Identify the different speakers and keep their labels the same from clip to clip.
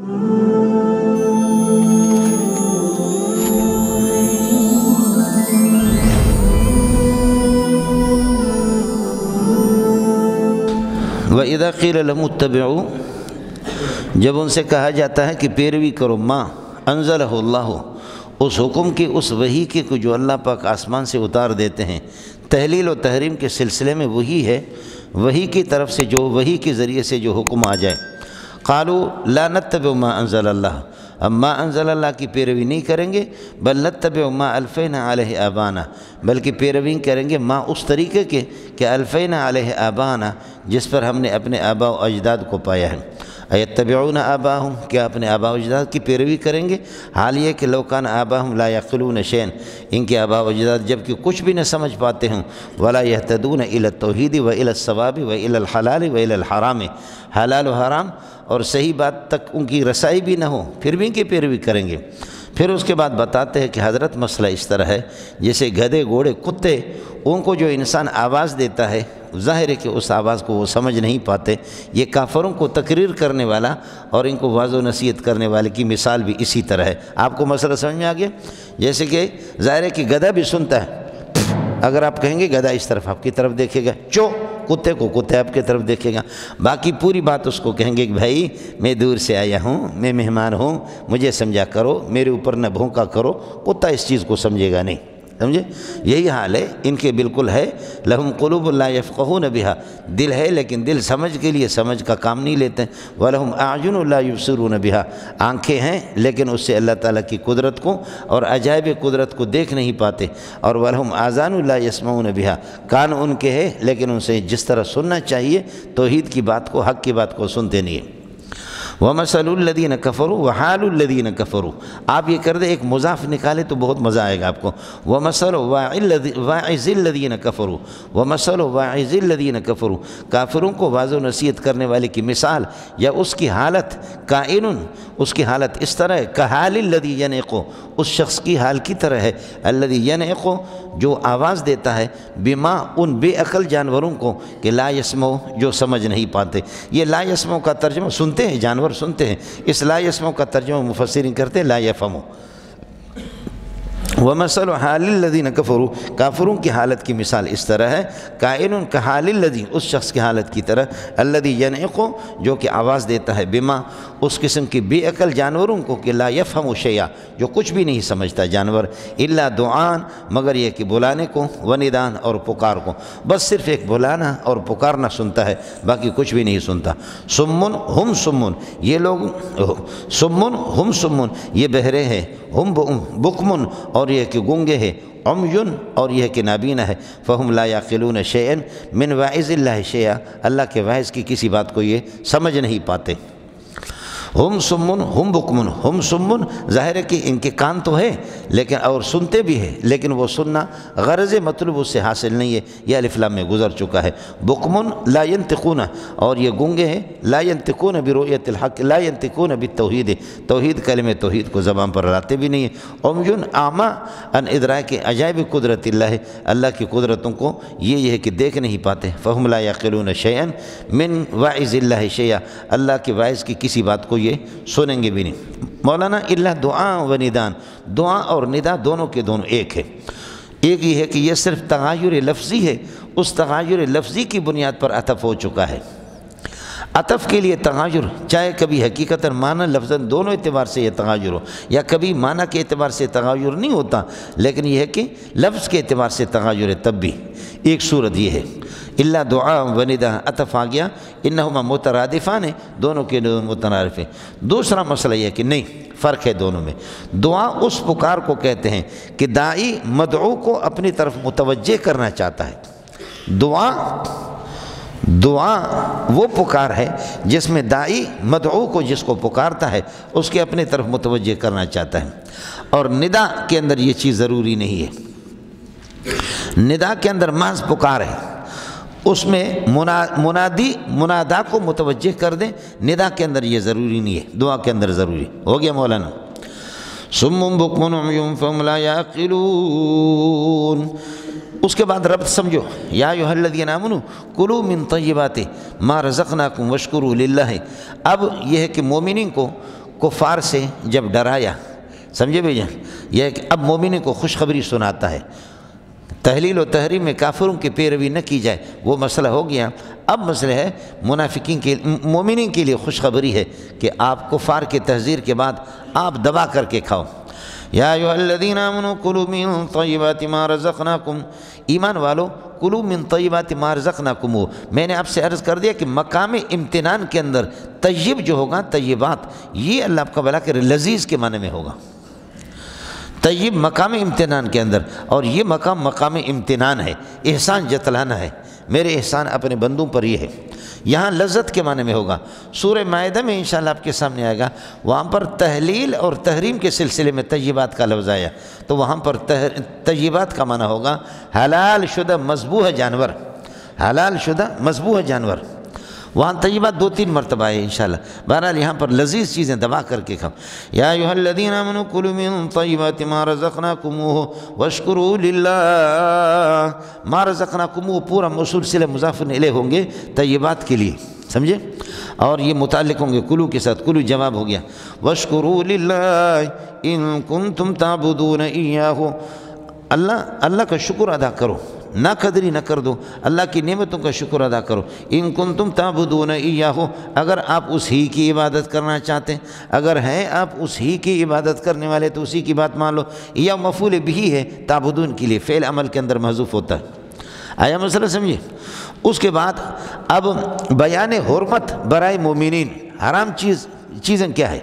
Speaker 1: وَإِذَا قِيلَ لَهُمُ اتَّبِعُوا، جب ان سے کہا جاتا ہے کہ پیروی کرو ما انزلہ اللہ، اس حکم کی، اس وحی کی کو جو اللہ پاک آسمان سے اتار دیتے ہیں، تحلیل و تحریم کے سلسلے میں وہی ہے، وحی کی طرف سے جو وحی کے ذریعے سے جو حکم آ جائے، قالوا لا نتبع ما انزل اللہ، اب ما انزل اللہ کی پیروی نہیں کریں گے، بل نتبع ما الفینا علیہ آبانا، بلکہ پیروی کریں گے ما اس طریقے کے کہ الفینا علیہ آبانا، جس پر ہم نے اپنے آباء و اجداد کو پایا ہے۔ ایتبعون آباہم، کیا اپنے آباء و اجداد کی پیروی کریں گے؟ حال یہ کہ لو کان آباہم لا یعقلون شیئا، ان کے آباء و اجداد جب کہ کچھ بھی نہ سمجھ پاتے ہوں، ولا یہتدون الی التوحید و الی الصواب و الی الحلال و الی الحرام، حلال و حرام اور صحیح بات تک ان کی رسائی بھی نہ ہو، پھر بھی ان کی پیروی کریں گے۔ پھر اس کے بعد بتاتے ہیں کہ حضرت مسئلہ اس طرح ہے جیسے گدھے گھوڑے کتے، ان کو جو انسان آواز دیتا ہے، ظاہر ہے کہ اس آواز کو وہ سمجھ نہیں پاتے۔ یہ کافروں کو تقریر کرنے والا اور ان کو واضح و نصیحت کرنے والے کی مثال بھی اسی طرح ہے۔ آپ کو مسئلہ سمجھ میں آ گیا؟ جیسے کہ ظاہر ہے کہ گدھا بھی سنتا ہے، اگر آپ کہیں گے گدھا اس طرف آپ کی طرف دیکھے گا، چو کتے کو کتے آپ کی طرف دیکھے گا، باقی پوری بات اس کو کہیں گے کہ بھائی میں دور سے آیا ہوں، میں مہمان ہوں، مجھے سمجھا کرو، میرے اوپر نہ بھونکا کرو۔ کتا اس چیز کو سمجھے گا نہیں، سمجھے؟ یہی حال ہے ان کے، بالکل ہے۔ لہم قلوب لا یفقہون بہا، دل ہے لیکن دل سمجھ کے لیے سمجھ کا کام نہیں لیتے ہیں۔ ولہم اعین لا یبصرون بہا، آنکھیں ہیں لیکن اس سے اللہ تعالیٰ کی قدرت کو اور عجائب قدرت کو دیکھ نہیں پاتے۔ اور ولہم آذان لا یسمعون بہا، کان ان کے ہیں لیکن ان سے جس طرح سننا چاہیے توحید کی بات کو، حق کی بات کو سنتے نہیں ہیں۔ وَمَثَلُ الَّذِينَ كَفَرُوا وَحَالُ الَّذِينَ كَفَرُوا، آپ یہ کر دیں ایک مضاف نکالے تو بہت مزہ آئے گا آپ کو۔ وَمَثَلُ وَاعِظِ الَّذِينَ كَفَرُوا، وَمَثَلُ وَاعِظِ الَّذِينَ كَفَرُوا، کافروں کو واضح و نصیحت کرنے والے کی مثال یا اس کی حالت، کائن، اس کی حالت اس طرح ہے، کَحَالِ الَّذِي يَنْعِقُ، اس شخص کی حال کی طرح ہے، الَّذِي يَنْعِقُ، جو آواز دیتا ہے، بما، ان بے عقل جانوروں کو، کہ لا یسمعو، جو سمجھ نہیں پاتے۔ یہ لا یسمعو کا ترجمہ سنتے ہیں، جانور سنتے ہیں، اس لا یسمعو کا ترجمہ مفسرین کرتے ہیں لا یفہمو۔ وَمَثَلُ حَالِ الَّذِينَ كَفَرُوا، کافروں کی حالت کی مثال اس طرح ہے، کائن کحال الذی، اس شخص کی حالت کی طرح، الذی ینعق، جو کہ آواز دیتا ہے، بما، اس قسم کی بے عقل جانوروں کو، کہ لا یفہم شیئا، جو کچھ بھی نہیں سمجھتا جانور، الا دعان، مگر یہ کہ بلانے کو، وندان، اور پکار کو، بس صرف ایک بلانا اور پکارنا سنتا ہے، باقی کچھ بھی نہیں سنتا۔ سمن ہم سمن، یہ لوگ، سمن ہم سمن، یہ بہرے ہیں، ہم بکمن، اور یہ کہ گونگے ہیں، عمیٌ، اور یہ کہ نابینا ہے، فہم لا یعقلون شیئا من واعظ اللہ شیئا، اللہ کے واعظ کی کسی بات کو یہ سمجھ نہیں پاتے۔ ہم سمن ہم بکمن، ہم سمن، ظاہر ہے کہ ان کے کان تو ہے لیکن اور سنتے بھی ہیں، لیکن وہ سننا غرض مطلوب اس سے حاصل نہیں ہے، یہ الف لام میں گزر چکا ہے۔ بکمن لا ینطقون، اور یہ گونگے ہیں، لا ینطقون برؤیت الحق، لا ینطقون بالتوحید، توحید، کلمہ توحید کو زبان پر لاتے بھی نہیں ہیں۔ عمی اعمیٰ ان ادراک عجائب قدرت اللہ، اللہ کی قدرتوں کو یہ ہے کہ دیکھ نہیں پاتے۔ فہم لا یعقلون شیئا من واعظ اللہ شیئا، اللہ کے واعظ کی کسی بات کو یہ سنیں گے بھی نہیں۔ مولانا اللہ دعا و ندان، دعا اور ندا دونوں کے دونوں ایک ہے۔ ایک یہ ہے کہ یہ صرف تغیر لفظی ہے، اس تغیر لفظی کی بنیاد پر عطف ہو چکا ہے۔ عطف کے لیے تغیر، چاہے کبھی حقیقتاً معنی لفظاً دونوں اعتبار سے یہ تغیر ہو، یا کبھی معنی کے اعتبار سے تغیر نہیں ہوتا، لیکن یہ ہے کہ لفظ کے اعتبار سے تغیر ہے، تب بھی ایک صورت یہ ہے۔ اللہ دعا و ندا، عطف آ گیا، انہما مترادفان ہیں، دونوں کے دونوں مترادف ہیں۔ دوسرا مسئلہ یہ ہے کہ نہیں، فرق ہے دونوں میں۔ دعا اس پکار کو کہتے ہیں کہ داعی مدعو کو اپنی طرف متوجہ کرنا چاہتا ہے۔ دعا وہ پکار ہے جس میں داعی مدعو کو، جس کو پکارتا ہے، اس کے اپنے طرف متوجہ کرنا چاہتا ہے، اور ندا کے اندر یہ چیز ضروری نہیں ہے۔ ندا کے اندر محض پکار ہے، اس میں منادی منادا کو متوجہ کر دیں، ندا کے اندر یہ ضروری نہیں ہے، دعا کے اندر ضروری ہو گیا مولانا۔ سم بکم عمی فہم لا یعقلون، اس کے بعد ربط سمجھو، یا ایھا الذین آمنوا کلوا من طیبات ما رزقناکم واشکروا للہ۔ اب یہ ہے کہ مومنین کو کفار سے جب ڈرایا، سمجھے بھائی جان، یہ ہے کہ اب مومن کو خوشخبری سناتا ہے، تحلیل و تحریم میں کافروں کی پیروی نہ کی جائے، وہ مسئلہ ہو گیا۔ اب مسئلہ ہے منافقین کے، مومنین کے لیے خوشخبری ہے کہ آپ کفار کے تحذیر کے بعد آپ دبا کر کے کھاؤ۔ یا ایھا الذین آمنوا کلوا من طیبات ما رزقناکم، ایمان والو کلوا من طیبات ما رزقناکم، میں نے آپ سے عرض کر دیا کہ مقام امتنان کے اندر طیب جو ہوگا، طیبات، یہ اللہ آپ کا بھلا کرے لذیذ کے معنی میں ہوگا، طیب مقام امتنان کے اندر، اور یہ مقام امتنان ہے، احسان جتلانا ہے، میرے احسان اپنے بندوں پر یہ ہے، یہاں لذت کے معنی میں ہوگا۔ سورہ مائدہ میں انشاءاللہ آپ کے سامنے آئے گا، وہاں پر تحلیل اور تحریم کے سلسلے میں طیبات کا لفظ آیا، تو وہاں پر طیبات کا معنی ہوگا حلال شدہ مذبوح جانور، حلال شدہ مذبوح جانور، وہاں طیبات 2-3 مرتبہ ہے انشاءاللہ۔ بہرحال یہاں پر لذیذ چیزیں دبا کر کے کھاؤ۔ یا ایھا الذین آمنوا کلوا من طیبات ما رزقناکم واشکروا للہ، ما رزقناکم پورا موصول صلہ مضاف الیہ ہوں گے طیبات کے لیے، سمجھے، اور یہ متعلق ہوں گے کلو کے ساتھ، کلو جواب ہو گیا۔ واشکروا للہ ان کنتم تعبدون ایاہ، اللہ کا شکر ادا کرو، نہ قدری نہ کر دو، اللہ کی نعمتوں کا شکر ادا کرو۔ ان کنتم تعبدون ایاہ، اگر آپ اس ہی کی عبادت کرنا چاہتے ہیں، اگر ہیں آپ اس ہی کی عبادت کرنے والے تو اسی کی بات مان لو۔ یا مفعول بھی ہے تعبدون کے لیے، فعل عمل کے اندر محذوف ہوتا ہے۔ آیا مسئلہ سمجھے؟ اس کے بعد اب بیان حرمت برائے مومنین، حرام چیزیں کیا ہے،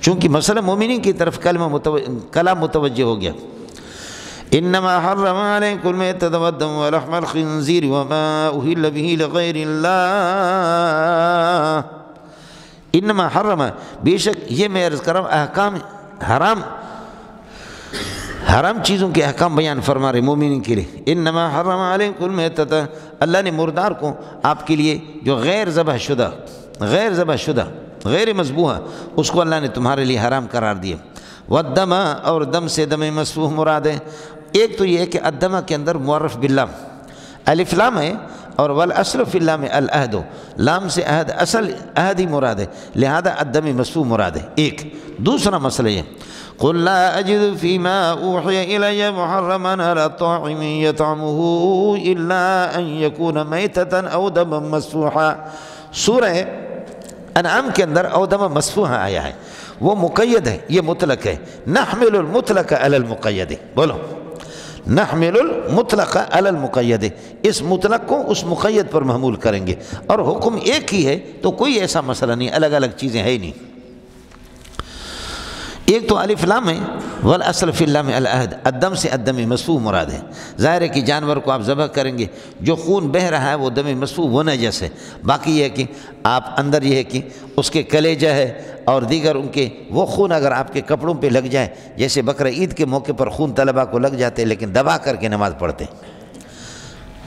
Speaker 1: چونکہ مسئلہ مومنین کی طرف کلام متوجہ ہو گیا۔ انما حرم علیکم المیتۃ والدم ولحم الخنزیر وما اہل به لغیر اللہ، انما حرم، بے شک یہ میں عرض کروں احکام حرام چیزوں کے احکام بیان فرما رہے مومنین کے لیے۔ انما حرم علیکم المیتۃ، اللہ نے مردار کو آپ کے لیے جو غیر ذبح شدہ غیر مذبوحہ، اس کو اللہ نے تمہارے لیے حرام قرار دیا۔ والدم، اور دم سے دم مسفوح مراد ہے۔ ایک تو یہ ہے کہ الدم کے اندر معرف باللام، الف لام ہے، اور والاصل فی اللام العہد، لام سے عہد، اصل عہد ہی مراد ہے، لہذا الدم مسفوح مراد ہے۔ ایک دوسرا مسئلہ یہ، قل لا اجد فیما اوحی الی محرما علی طاعم یطعمہ الا ان یکون میتۃ او دما مسفوحا، سورہ انعام کے اندر او دما مسفوحا آیا ہے، وہ مقید ہے، یہ مطلق ہے۔ نحمل المطلق علی المقید، بولو نحمل المطلق علی المقید، اس مطلق کو اس مقید پر محمول کریں گے، اور حکم ایک ہی ہے تو کوئی ایسا مسئلہ نہیں، الگ الگ چیزیں ہیں نہیں۔ ایک تو الف لام ہے، والاصل فی اللام العہد، الدم سے الدم مسفوح مراد ہے۔ ظاہر ہے کہ جانور کو آپ ذبح کریں گے، جو خون بہہ رہا ہے وہ دم مسفوح، وہ نجس ہے۔ باقی یہ ہے کہ آپ اندر یہ ہے کہ اس کے کلیجہ ہے اور دیگر ان کے وہ خون اگر آپ کے کپڑوں پہ لگ جائے، جیسے بقرہ عید کے موقع پر خون طلبہ کو لگ جاتے ہیں لیکن دبا کر کے نماز پڑھتے ہیں،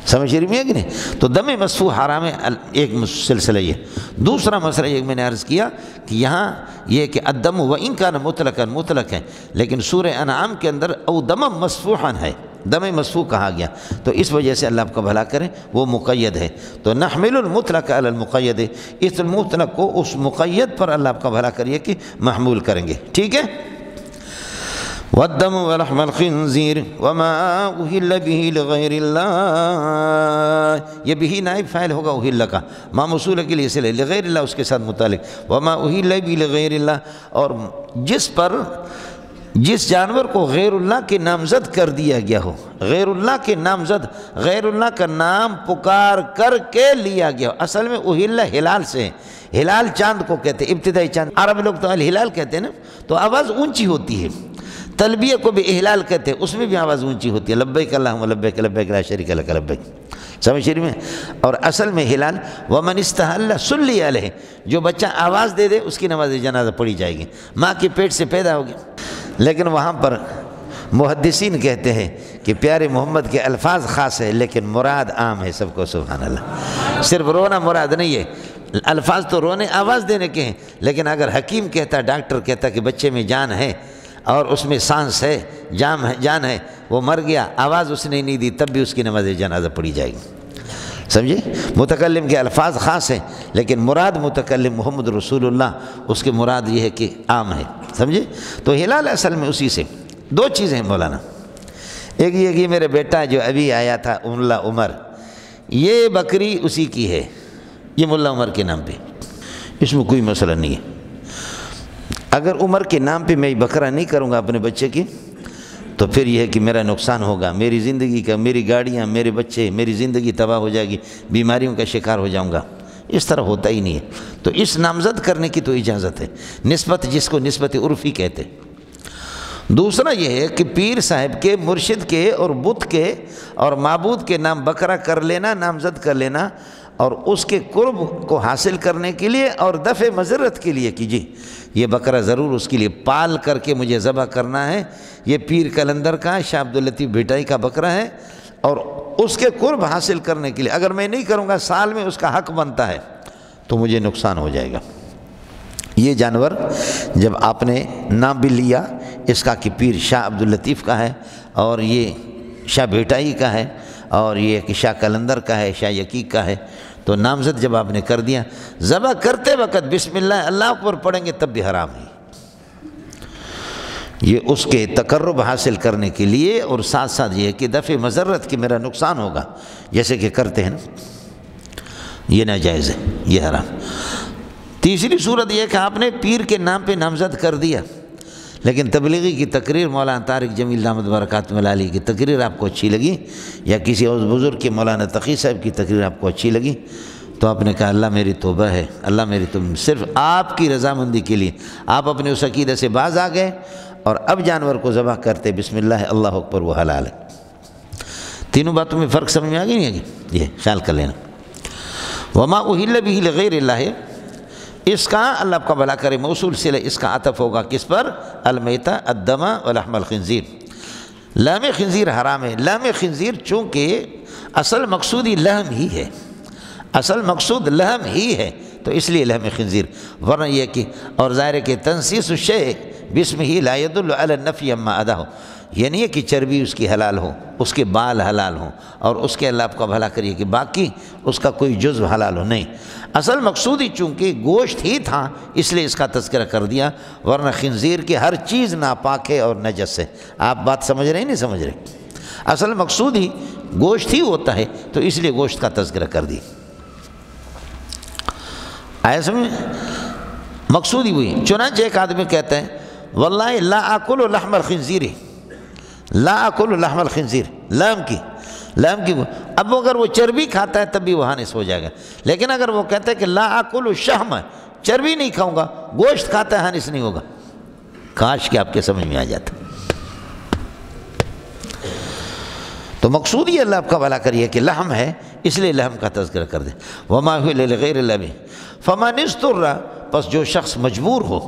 Speaker 1: سمجھ رہی ہے کہ نہیں؟ تو دم مسفوح حرام ہے، ایک سلسلہ یہ۔ دوسرا مسئلہ یہ میں نے عرض کیا کہ یہاں یہ کہ الدم و ان کا مطلق ہے، لیکن سورہ انعام کے اندر او دم مسفوحا ہے، دم مسفوح کہا گیا، تو اس وجہ سے اللہ آپ کا بھلا کرے، وہ مقید ہے۔ تو نحمل المطلق علی المقید، اس مطلق کو اس مقید پر اللہ آپ کا بھلا کریے کہ محمول کریں گے، ٹھیک ہے۔ والدم ولحم الخنزیر وما اہل به لغیر اللہ، یہ بھی نائب فاعل ہوگا اہل کا، ما موصول کے لیے اس لیے لغیر اللہ اس کے ساتھ متعلق، وما اہل به لغیر اللہ، اور جس جانور کو غیر اللہ کے نامزد کر دیا گیا ہو، غیر اللہ کے نامزد، غیر اللہ کا نام پکار کر کے لیا گیا ہو، اصل میں اہل ہلال سے ہے، ہلال چاند کو کہتے ہیں، ابتدائی چاند، عرب لوگ تو الہلال کہتے ہیں نا، تو آواز اونچی ہوتی ہے۔ تلبیہ کو بھی احلال کہتے ہیں، اس میں بھی آواز اونچی ہوتی ہے، لبیک اللہم لبیک لبیک لا شریک لک لبیک، سمجھ رہی میں؟ اور اصل میں ہلال ومن استحل صلی علیہ، جو بچہ آواز دے دے اس کی نماز جنازہ پڑھی جائے گی، ماں کے پیٹ سے پیدا ہوگی۔ لیکن وہاں پر محدثین کہتے ہیں کہ پیارے محمد کے الفاظ خاص ہے لیکن مراد عام ہے سب کو، سبحان اللہ، صرف رونا مراد نہیں ہے، الفاظ تو رونے آواز دینے کے ہیں، لیکن اگر حکیم کہتا، ڈاکٹر کہتا کہ بچے میں جان ہے اور اس میں سانس ہے، جان ہے، وہ مر گیا، آواز اس نے نہیں دی، تب بھی اس کی نماز جنازہ پڑھی جائے گی۔ سمجھے؟ متکلم کے الفاظ خاص ہیں لیکن مراد متکلم محمد رسول اللہ، اس کے مراد یہ ہے کہ عام ہے، سمجھے؟ تو ہلال اصل میں اسی سے دو چیزیں ہیں مولانا، ایک یہ کہ میرے بیٹا جو ابھی آیا تھا ملا عمر، یہ بکری اسی کی ہے، یہ ملا عمر کے نام پہ، اس میں کوئی مسئلہ نہیں ہے۔ اگر عمر کے نام پہ میں بکرا نہیں کروں گا اپنے بچے کی تو پھر یہ ہے کہ میرا نقصان ہوگا، میری زندگی کا، میری گاڑیاں، میرے بچے، میری زندگی تباہ ہو جائے گی، بیماریوں کا شکار ہو جاؤں گا، اس طرح ہوتا ہی نہیں ہے۔ تو اس نامزد کرنے کی تو اجازت ہے، نسبت جس کو نسبت عرفی کہتے۔ دوسرا یہ ہے کہ پیر صاحب کے، مرشد کے اور بت کے اور معبود کے نام بکرا کر لینا، نامزد کر لینا، اور اس کے قرب کو حاصل کرنے کے لیے اور دفع مضرت کے لیے کہ جی یہ بکرا ضرور اس کے لیے پال کر کے مجھے ذبح کرنا ہے، یہ پیر کلندر کا، شاہ عبداللطیف بھٹائی کا بکرا ہے، اور اس کے قرب حاصل کرنے کے لیے اگر میں نہیں کروں گا سال میں اس کا حق بنتا ہے تو مجھے نقصان ہو جائے گا۔ یہ جانور جب آپ نے نام بھی لیا اس کا کہ پیر شاہ عبداللطیف کا ہے اور یہ شاہ بھٹائی کا ہے اور یہ کہ شاہ کلندر کا ہے، شاہ یقیق کا ہے، تو نامزد جب آپ نے کر دیا، ذبح کرتے وقت بسم اللہ اللہ اکبر پڑھیں گے تب بھی حرام ہے۔ یہ اس کے تقرب حاصل کرنے کے لیے اور ساتھ ساتھ یہ کہ دفع مضرت کہ میرا نقصان ہوگا جیسے کہ کرتے ہیں نا، یہ ناجائز ہے، یہ حرام۔ تیسری صورت یہ کہ آپ نے پیر کے نام پہ نامزد کر دیا لیکن تبلیغی کی تقریر مولانا طارق جمیل دامت برکاتہ العالی کی تقریر آپ کو اچھی لگی یا کسی اور بزرگ کے مولانا تقی صاحب کی تقریر آپ کو اچھی لگی تو آپ نے کہا اللہ میری توبہ ہے، اللہ میری توبہ، صرف آپ کی رضامندی کے لیے آپ اپنے اس عقیدے سے باز آ گئے اور اب جانور کو ذبح کرتے بسم اللہ اللہ اکبر وہ حلال ہے۔ تینوں باتوں میں فرق سمجھ میں آ گئی نہیں آگی؟ یہ خیال کر لینا۔ وما اہل بہ لغیر اللہ، اس کا اللہ آپ کا بھلا کرے موصول صلہ اس کا عطف ہوگا کس پر؟ المیتہ الدم ولحم الخنزیر۔ لحم خنزیر حرام ہے۔ لحم خنزیر چونکہ اصل مقصود ہی لحم ہی ہے، اصل مقصود لحم ہی ہے تو اس لیے لحم خنزیر، ورنہ یہ کہ اور ظاہر ہے کہ تنسیس الشیء بسمہ لا يدل علی النفی اما اداہ، یہ نہیں ہے کہ چربی اس کی حلال ہو، اس کے بال حلال ہوں اور اس کے اللہ آپ کا بھلا کریے کہ باقی اس کا کوئی جزو حلال ہو، نہیں، اصل مقصود ہی چونکہ گوشت ہی تھا اس لیے اس کا تذکرہ کر دیا، ورنہ خنزیر کی ہر چیز ناپاک ہے اور نجس ہے۔ آپ بات سمجھ رہے ہیں نہیں سمجھ رہے؟ اصل مقصود ہی گوشت ہی ہوتا ہے تو اس لیے گوشت کا تذکرہ کر دی۔ آیا سمجھ؟ مقصود ہی وہی۔ چنانچہ ایک آدمی کہتا ہے واللہ لا آکل لحم الخنزیر، لا آکل لحم الخنزیر، لحم کی اب اگر وہ چربی کھاتا ہے تب بھی وہ حانس ہو جائے گا، لیکن اگر وہ کہتا ہے کہ لا آکل شحم، چربی نہیں کھاؤں گا، گوشت کھاتا ہے، حانس نہیں ہوگا۔ کاش کہ آپ کے سمجھ میں آ جاتا۔ تو مقصود یہ اللہ آپ کا بھلا کریے کہ لحم ہے اس لیے لحم کا تذکرہ کر دیں۔ وما اہل لغیر اللہ بہ فمن اضطر، پس جو شخص مجبور ہو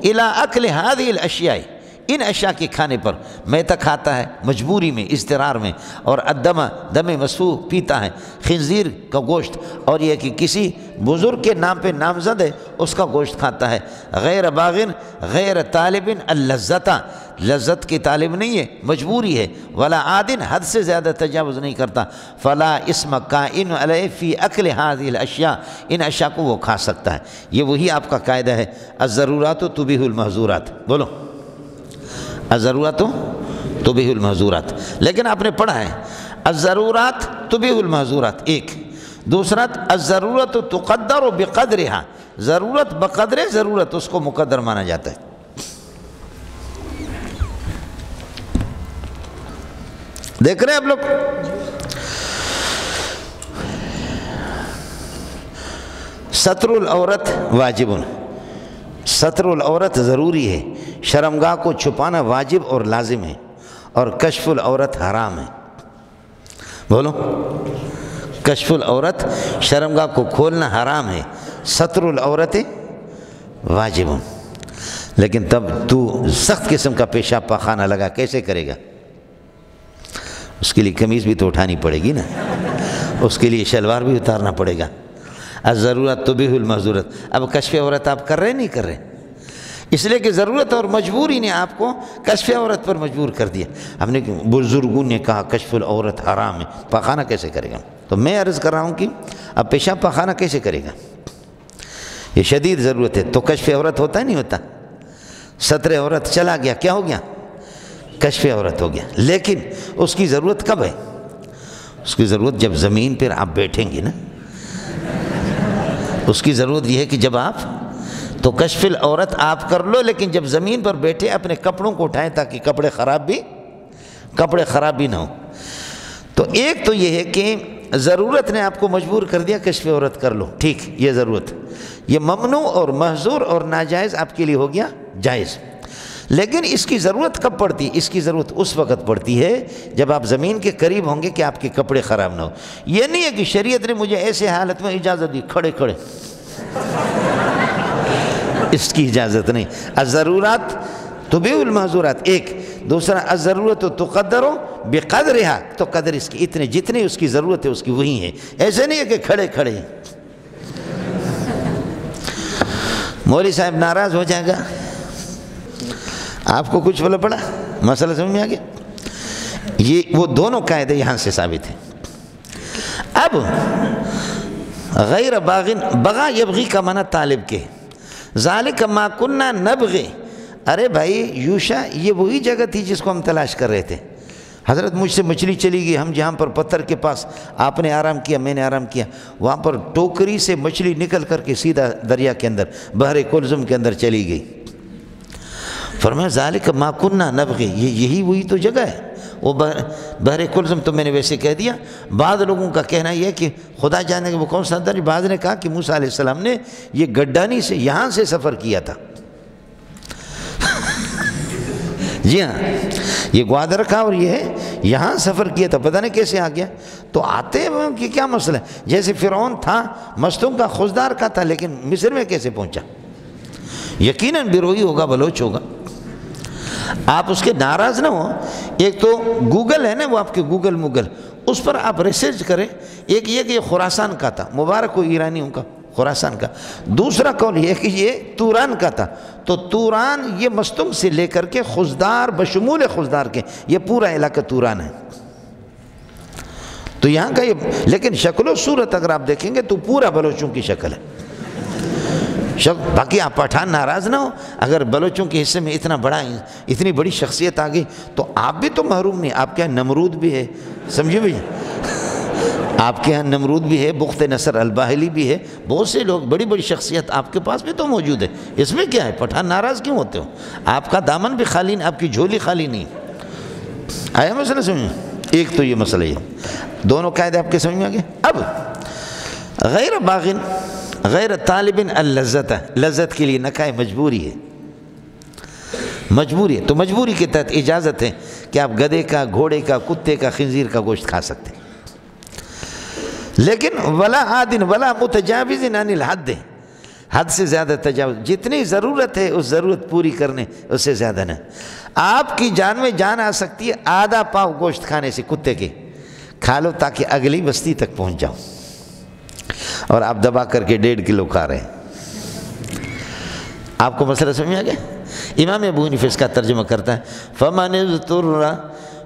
Speaker 1: الی اکل هذه الاشیاء، ان اشیاء کے کھانے پر، میتہ کھاتا ہے مجبوری میں، اضطرار میں، اور الدم دم مسفوح پیتا ہے، خنزیر کا گوشت، اور یہ کہ کسی بزرگ کے نام پہ نامزد ہے اس کا گوشت کھاتا ہے، غیر باغن غیر طالب اللذت، لذت کی طالب نہیں ہے، مجبوری ہے، ولا عادن حد سے زیادہ تجاوز نہیں کرتا، فلا اسم کائن علیہ فی اکل هذه الاشیاء، ان اشیاء کو وہ کھا سکتا ہے۔ یہ وہی آپ کا قاعدہ ہے الضرورات تبیح المحظورات، بولو الضرورات تبیح المحظورات، لیکن آپ نے پڑھا ہے الضرورات تبیح المحظورات ایک، دوسرا الضرورت تقدر بقدرها، ضرورت بقدر ضرورت اس کو مقدر مانا جاتا ہے۔ دیکھ رہے ہیں آپ لوگ؟ ستر العورت واجب، ستر العورت ضروری ہے، شرمگاہ کو چھپانا واجب اور لازم ہے، اور کشف العورت حرام ہے۔ بولو، کشف العورت شرمگاہ کو کھولنا حرام ہے، ستر العورت واجب، لیکن تب تو سخت قسم کا پیشاب پاخانہ لگا کیسے کرے گا؟ اس کے لیے قمیض بھی تو اٹھانی پڑے گی نا، اس کے لیے شلوار بھی اتارنا پڑے گا۔ الضرورت تبیح المحظورات۔ اب کشف عورت آپ کر رہے نہیں کر رہے؟ اس لیے کہ ضرورت اور مجبوری نے آپ کو کشف عورت پر مجبور کر دیا۔ ہم نے بزرگوں نے کہا کشف العورت حرام ہے، پاخانہ کیسے کرے گا؟ تو میں عرض کر رہا ہوں کہ اب پیشاب پاخانہ کیسے کرے گا؟ یہ شدید ضرورت ہے تو کشف عورت ہوتا ہے نہیں ہوتا؟ ستر عورت چلا گیا، کیا ہو گیا؟ کشف عورت ہو گیا۔ لیکن اس کی ضرورت کب ہے؟ اس کی ضرورت جب زمین پر آپ بیٹھیں گے نا، اس کی ضرورت یہ ہے کہ جب آپ تو کشف العورت آپ کر لو، لیکن جب زمین پر بیٹھے اپنے کپڑوں کو اٹھائیں تاکہ کپڑے خراب بھی نہ ہو۔ تو ایک تو یہ ہے کہ ضرورت نے آپ کو مجبور کر دیا کشف عورت کر لو، ٹھیک، یہ ضرورت، یہ ممنوع اور محظور اور ناجائز آپ کے لیے ہو گیا جائز۔ لیکن اس کی ضرورت کب پڑتی؟ اس کی ضرورت اس وقت پڑتی ہے جب آپ زمین کے قریب ہوں گے کہ آپ کے کپڑے خراب نہ ہو۔ یہ نہیں ہے کہ شریعت نے مجھے ایسے حالت میں اجازت دی کھڑے اس کی اجازت نہیں۔ الضرورات تبیح المحظورات، ایک، دوسرا الضرورت تقدر بقدرہا، تو قدر اس کی اتنے جتنی اس کی ضرورت ہے اس کی وہی ہے، ایسے نہیں ہے کہ کھڑے مولوی صاحب ناراض ہو جائے گا۔ آپ کو کچھ بولا پڑا؟ مسئلہ سمجھ میں آ گیا؟ یہ وہ دونوں قاعدے یہاں سے ثابت ہیں۔ اب غیر باغن، بغا یبغی کا معنی طالب کے، ذالک ما کننا نبغی، ارے بھائی یوشا یہ وہی جگہ تھی جس کو ہم تلاش کر رہے تھے۔ حضرت مجھ سے مچھلی چلی گئی، ہم جہاں پر پتھر کے پاس آپ نے آرام کیا میں نے آرام کیا، وہاں پر ٹوکری سے مچھلی نکل کر کے سیدھا دریا کے اندر بحر کلثم کے اندر چلی گئی۔ فرمایا ذالک ما کننا نبغی، یہی وہی تو جگہ ہے وہ بحر کلثم۔ تو میں نے ویسے کہہ دیا۔ بعض لوگوں کا کہنا یہ ہے کہ خدا جانے کہ وہ کون سا دریا، بعض نے کہا کہ موسیٰ علیہ السلام نے یہ گڈانی سے یہاں سے سفر کیا تھا۔ جی ہاں، یہ گوادر کا اور یہ ہے یہاں سفر کیا تھا، پتہ نہیں کیسے آ گیا۔ تو آتے ہیں کہ کیا مسئلہ ہے؟ جیسے فرعون تھا مستوں کا خضدار کا تھا، لیکن مصر میں کیسے پہنچا؟ یقیناً بیروئی ہوگا، بلوچ ہوگا۔ آپ اس کے ناراض نہ ہو۔ ایک تو گوگل ہے نا، وہ آپ کے گوگل اس پر آپ ریسرچ کریں۔ ایک یہ کہ یہ خراسان کا تھا، مبارک ہو ایرانیوں کا، خراسان کا۔ دوسرا قول یہ کہ یہ توران کا تھا، تو توران یہ مستم سے لے کر کے خضدار بشمول خضدار کے یہ پورا علاقہ توران ہے۔ تو یہاں کا یہ، لیکن شکل و صورت اگر آپ دیکھیں گے تو پورا بلوچوں کی شکل ہے۔ باقی آپ پٹھان ناراض نہ ہو، اگر بلوچوں کے حصے میں اتنی بڑی شخصیت آ گئی تو آپ بھی تو محروم نہیں۔ آپ کے یہاں نمرود بھی ہے، سمجھے بھائی، آپ کے یہاں نمرود بھی ہے، بخت نصر الباہلی بھی ہے، بہت سے لوگ بڑی بڑی شخصیت آپ کے پاس بھی تو موجود ہے۔ اس میں کیا ہے؟ پٹھان ناراض کیوں ہوتے ہو؟ آپ کا دامن بھی خالی نہیں، آپ کی جھولی خالی نہیں۔ آیا مسئلہ سمجھ میں؟ ایک تو یہ مسئلہ ہے، دونوں قاعدے آپ کے سمجھ میں آ گئے۔ اب غیر باغن غیر طالب اللذت، لذت کے لیے نکاح مجبوری ہے، مجبوری ہے۔ تو مجبوری کے تحت اجازت ہے کہ آپ گدھے کا، گھوڑے کا، کتے کا، خنزیر کا گوشت کھا سکتے ہیں، لیکن ولا عادن ولا متجاوز عن الحد، حد سے زیادہ تجاوز، جتنی ضرورت ہے اس ضرورت پوری کرنے، اس سے زیادہ نہ۔ آپ کی جان میں جان آ سکتی ہے آدھا پاؤ گوشت کھانے سے، کتے کے کھا لو تاکہ اگلی بستی تک پہنچ جاؤ، اور آپ دبا کر کے 1.5 کلو کھا رہے ہیں۔ آپ کو مسئلہ سمجھ میں آ گیا؟ امام ابو حنیفہ اس کا ترجمہ کرتا ہے،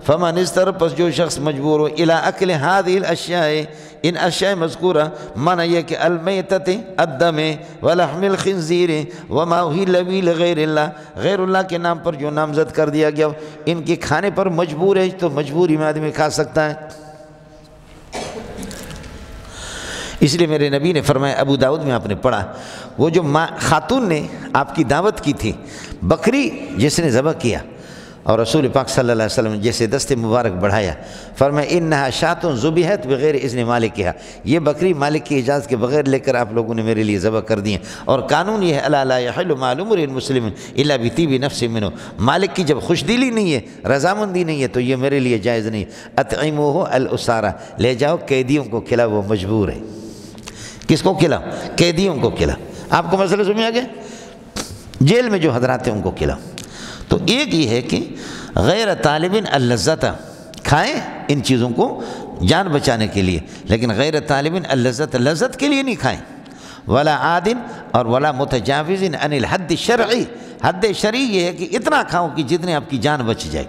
Speaker 1: فمن اضطر، پس جو شخص مجبور ہو، الی اکل هذه الاشیاء، ان اشیاء مذکورہ، معنی یہ کہ المیتۃ، الدم، ولحم الخنزیر، وما اہل به لغیر اللہ، غیر اللہ کے نام پر جو نامزد کر دیا گیا، ان کے کھانے پر مجبور ہے تو مجبوری میں آدمی کھا سکتا ہے۔ اس لیے میرے نبی نے فرمایا، ابو داؤد میں آپ نے پڑھا، وہ جو خاتون نے آپ کی دعوت کی تھی، بکری جس نے ذبح کیا اور رسول پاک صلی اللہ علیہ وسلم نے جیسے دست مبارک بڑھایا، فرمایا انہا شاۃ ذبحت بغیر اذن مالکہا، یہ بکری مالک کی اجازت کے بغیر لے کر آپ لوگوں نے میرے لیے ذبح کر دی ہیں، اور قانون یہ ہے الا لا یحل مال امرئ مسلم الا بطیب نفس منہ، مالک کی جب خوش دلی نہیں ہے، رضامندی نہیں ہے تو یہ میرے لیے جائز نہیں۔ اطعموہ الاسارہ، لے جاؤ قیدیوں کو کھلاؤ، وہ مجبور ہے۔ کس کو کھلاؤ؟ قیدیوں کو کھلاؤ۔ آپ کو مسئلہ سمجھ آ گیا؟ جیل میں جو حضرات ہیں ان کو کھلاؤ۔ تو ایک یہ ہے کہ غیر طالب اللذت، کھائیں ان چیزوں کو جان بچانے کے لیے، لیکن غیر طالب اللذت، لذت کے لیے نہیں کھائیں۔ ولا عادن، اور ولا متجاوزین عن الحد الشرعی، حد شرعی یہ ہے کہ اتنا کھاؤ کہ جتنے آپ کی جان بچ جائے۔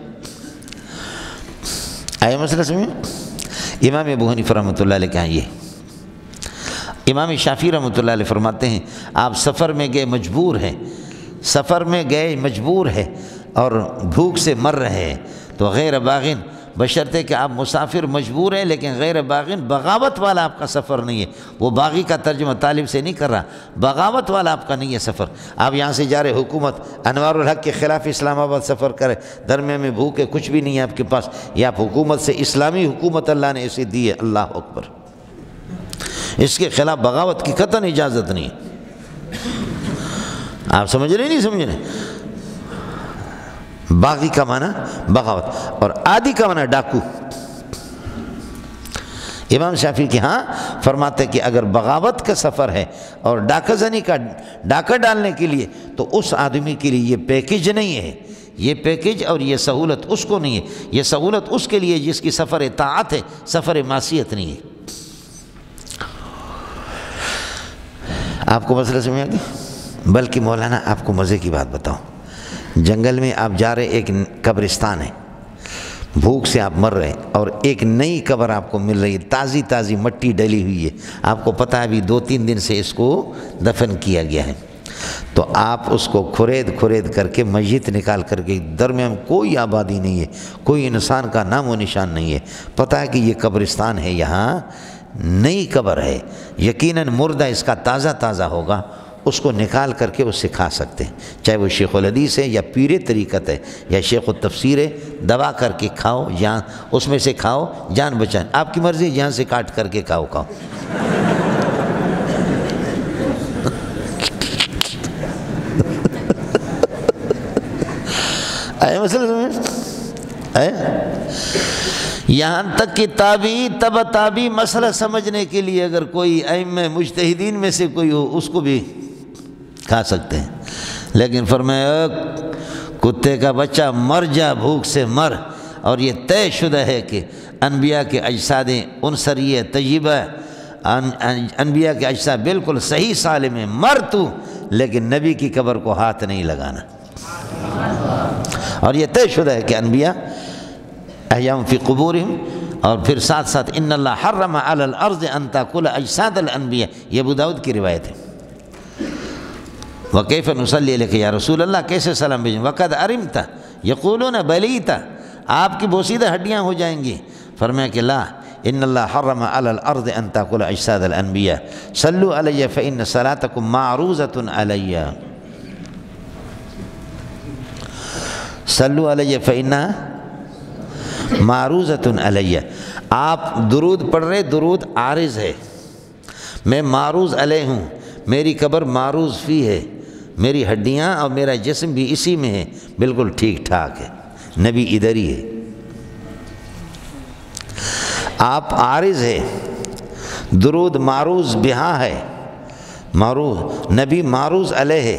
Speaker 1: آئے مسئلہ سمجھیں؟ امام ابو حنیفہ رحمۃ اللہ علیہ کہاں یہ، امام شافعی رحمۃ اللہ علیہ فرماتے ہیں آپ سفر میں گئے مجبور ہیں، سفر میں گئے مجبور ہے اور بھوک سے مر رہے ہیں تو غیر باغن، بشرطے کہ آپ مسافر مجبور ہیں لیکن غیر باغن، بغاوت والا آپ کا سفر نہیں ہے۔ وہ باغی کا ترجمہ طالب سے نہیں کر رہا، بغاوت والا آپ کا نہیں ہے سفر۔ آپ یہاں سے جا رہے حکومت انوار الحق کے خلاف اسلام آباد سفر کرے، درمیان میں بھوک ہے، کچھ بھی نہیں ہے آپ کے پاس، یہ آپ حکومت سے، اسلامی حکومت اللہ نے اسے دی ہے، اللہ اکبر، اس کے خلاف بغاوت کی قطعاً اجازت نہیں ہے۔ آپ سمجھ رہے نہیں سمجھ رہے؟ باغی کا معنی بغاوت اور عادی کا معنی ڈاکو۔ امام شافعی کے ہاں فرماتے کہ اگر بغاوت کا سفر ہے اور ڈاکہ زنی کا ڈاکہ ڈالنے کے لیے تو اس آدمی کے لیے یہ پیکج نہیں ہے، یہ پیکج اور یہ سہولت اس کو نہیں ہے، یہ سہولت اس کے لیے جس کی سفر طاعت ہے، سفر معصیت نہیں ہے۔ آپ کو مسئلہ سمجھ آ گیا؟ بلکہ مولانا آپ کو مزے کی بات بتاؤں، جنگل میں آپ جا رہے، ایک قبرستان ہے، بھوک سے آپ مر رہے اور ایک نئی قبر آپ کو مل رہی ہے، تازی تازی مٹی ڈلی ہوئی ہے، آپ کو پتہ ہے ابھی 2-3 دن سے اس کو دفن کیا گیا ہے، تو آپ اس کو کھرید کر کے میت نکال کر کے، درمیان کوئی آبادی نہیں ہے، کوئی انسان کا نام و نشان نہیں ہے، پتہ ہے کہ یہ قبرستان ہے، یہاں نئی قبر ہے، یقیناً مردہ اس کا تازہ ہوگا، اس کو نکال کر کے اس سے کھا سکتے ہیں، چاہے وہ شیخ الحدیث ہے یا پیر طریقت ہے یا شیخ التفسیر ہے، دبا کر کے کھاؤ، جان اس میں سے کھاؤ، جان بچائیں، آپ کی مرضی، یہاں سے کاٹ کر کے کھاؤ۔ آئے مسئلہ سمجھ؟ یہاں تک کہ تابعی تبع تابعی مسئلہ سمجھنے کے لیے اگر کوئی ائمہ مجتہدین میں سے کوئی ہو، اس کو بھی کھا سکتے ہیں، لیکن فرمایا کتے کا بچہ مر جا، بھوک سے مر، اور یہ طے شدہ ہے کہ انبیاء کے اجساد عنصریہ طیبہ، انبیاء کے اجساد بالکل صحیح سالم ہیں، مر تو، لیکن نبی کی قبر کو ہاتھ نہیں لگانا، اور یہ طے شدہ ہے کہ انبیاء احیاء فی قبورہم، اور پھر ساتھ ساتھ ان اللہ حرم علی الارض ان تاکل اجساد الانبیاء، یہ ابو داؤد کی روایت ہے۔ وکیف نصلی علیک یا رسول اللہ، کیسے سلام بھیجیں؟ وقد ارمت یقولون بلیت، آپ کی بوسیدہ ہڈیاں ہو جائیں گی، فرمایا کہ لا، ان اللہ حرم علی الارض ان تاکل اجساد الانبیاء، صلوا علی فان صلاتکم معروضۃ علی، صلوا علی فانها معروضۃ علی، آپ درود پڑھ رہے، درود عارض ہے، میں معروض علیہ ہوں، میری قبر معروض فی ہے، میری ہڈیاں اور میرا جسم بھی اسی میں ہے، بالکل ٹھیک ٹھاک ہے، نبی ادھر ہی ہے، آپ عارض ہے، درود معروض بہا ہے، معروض نبی معروض علیہ ہے،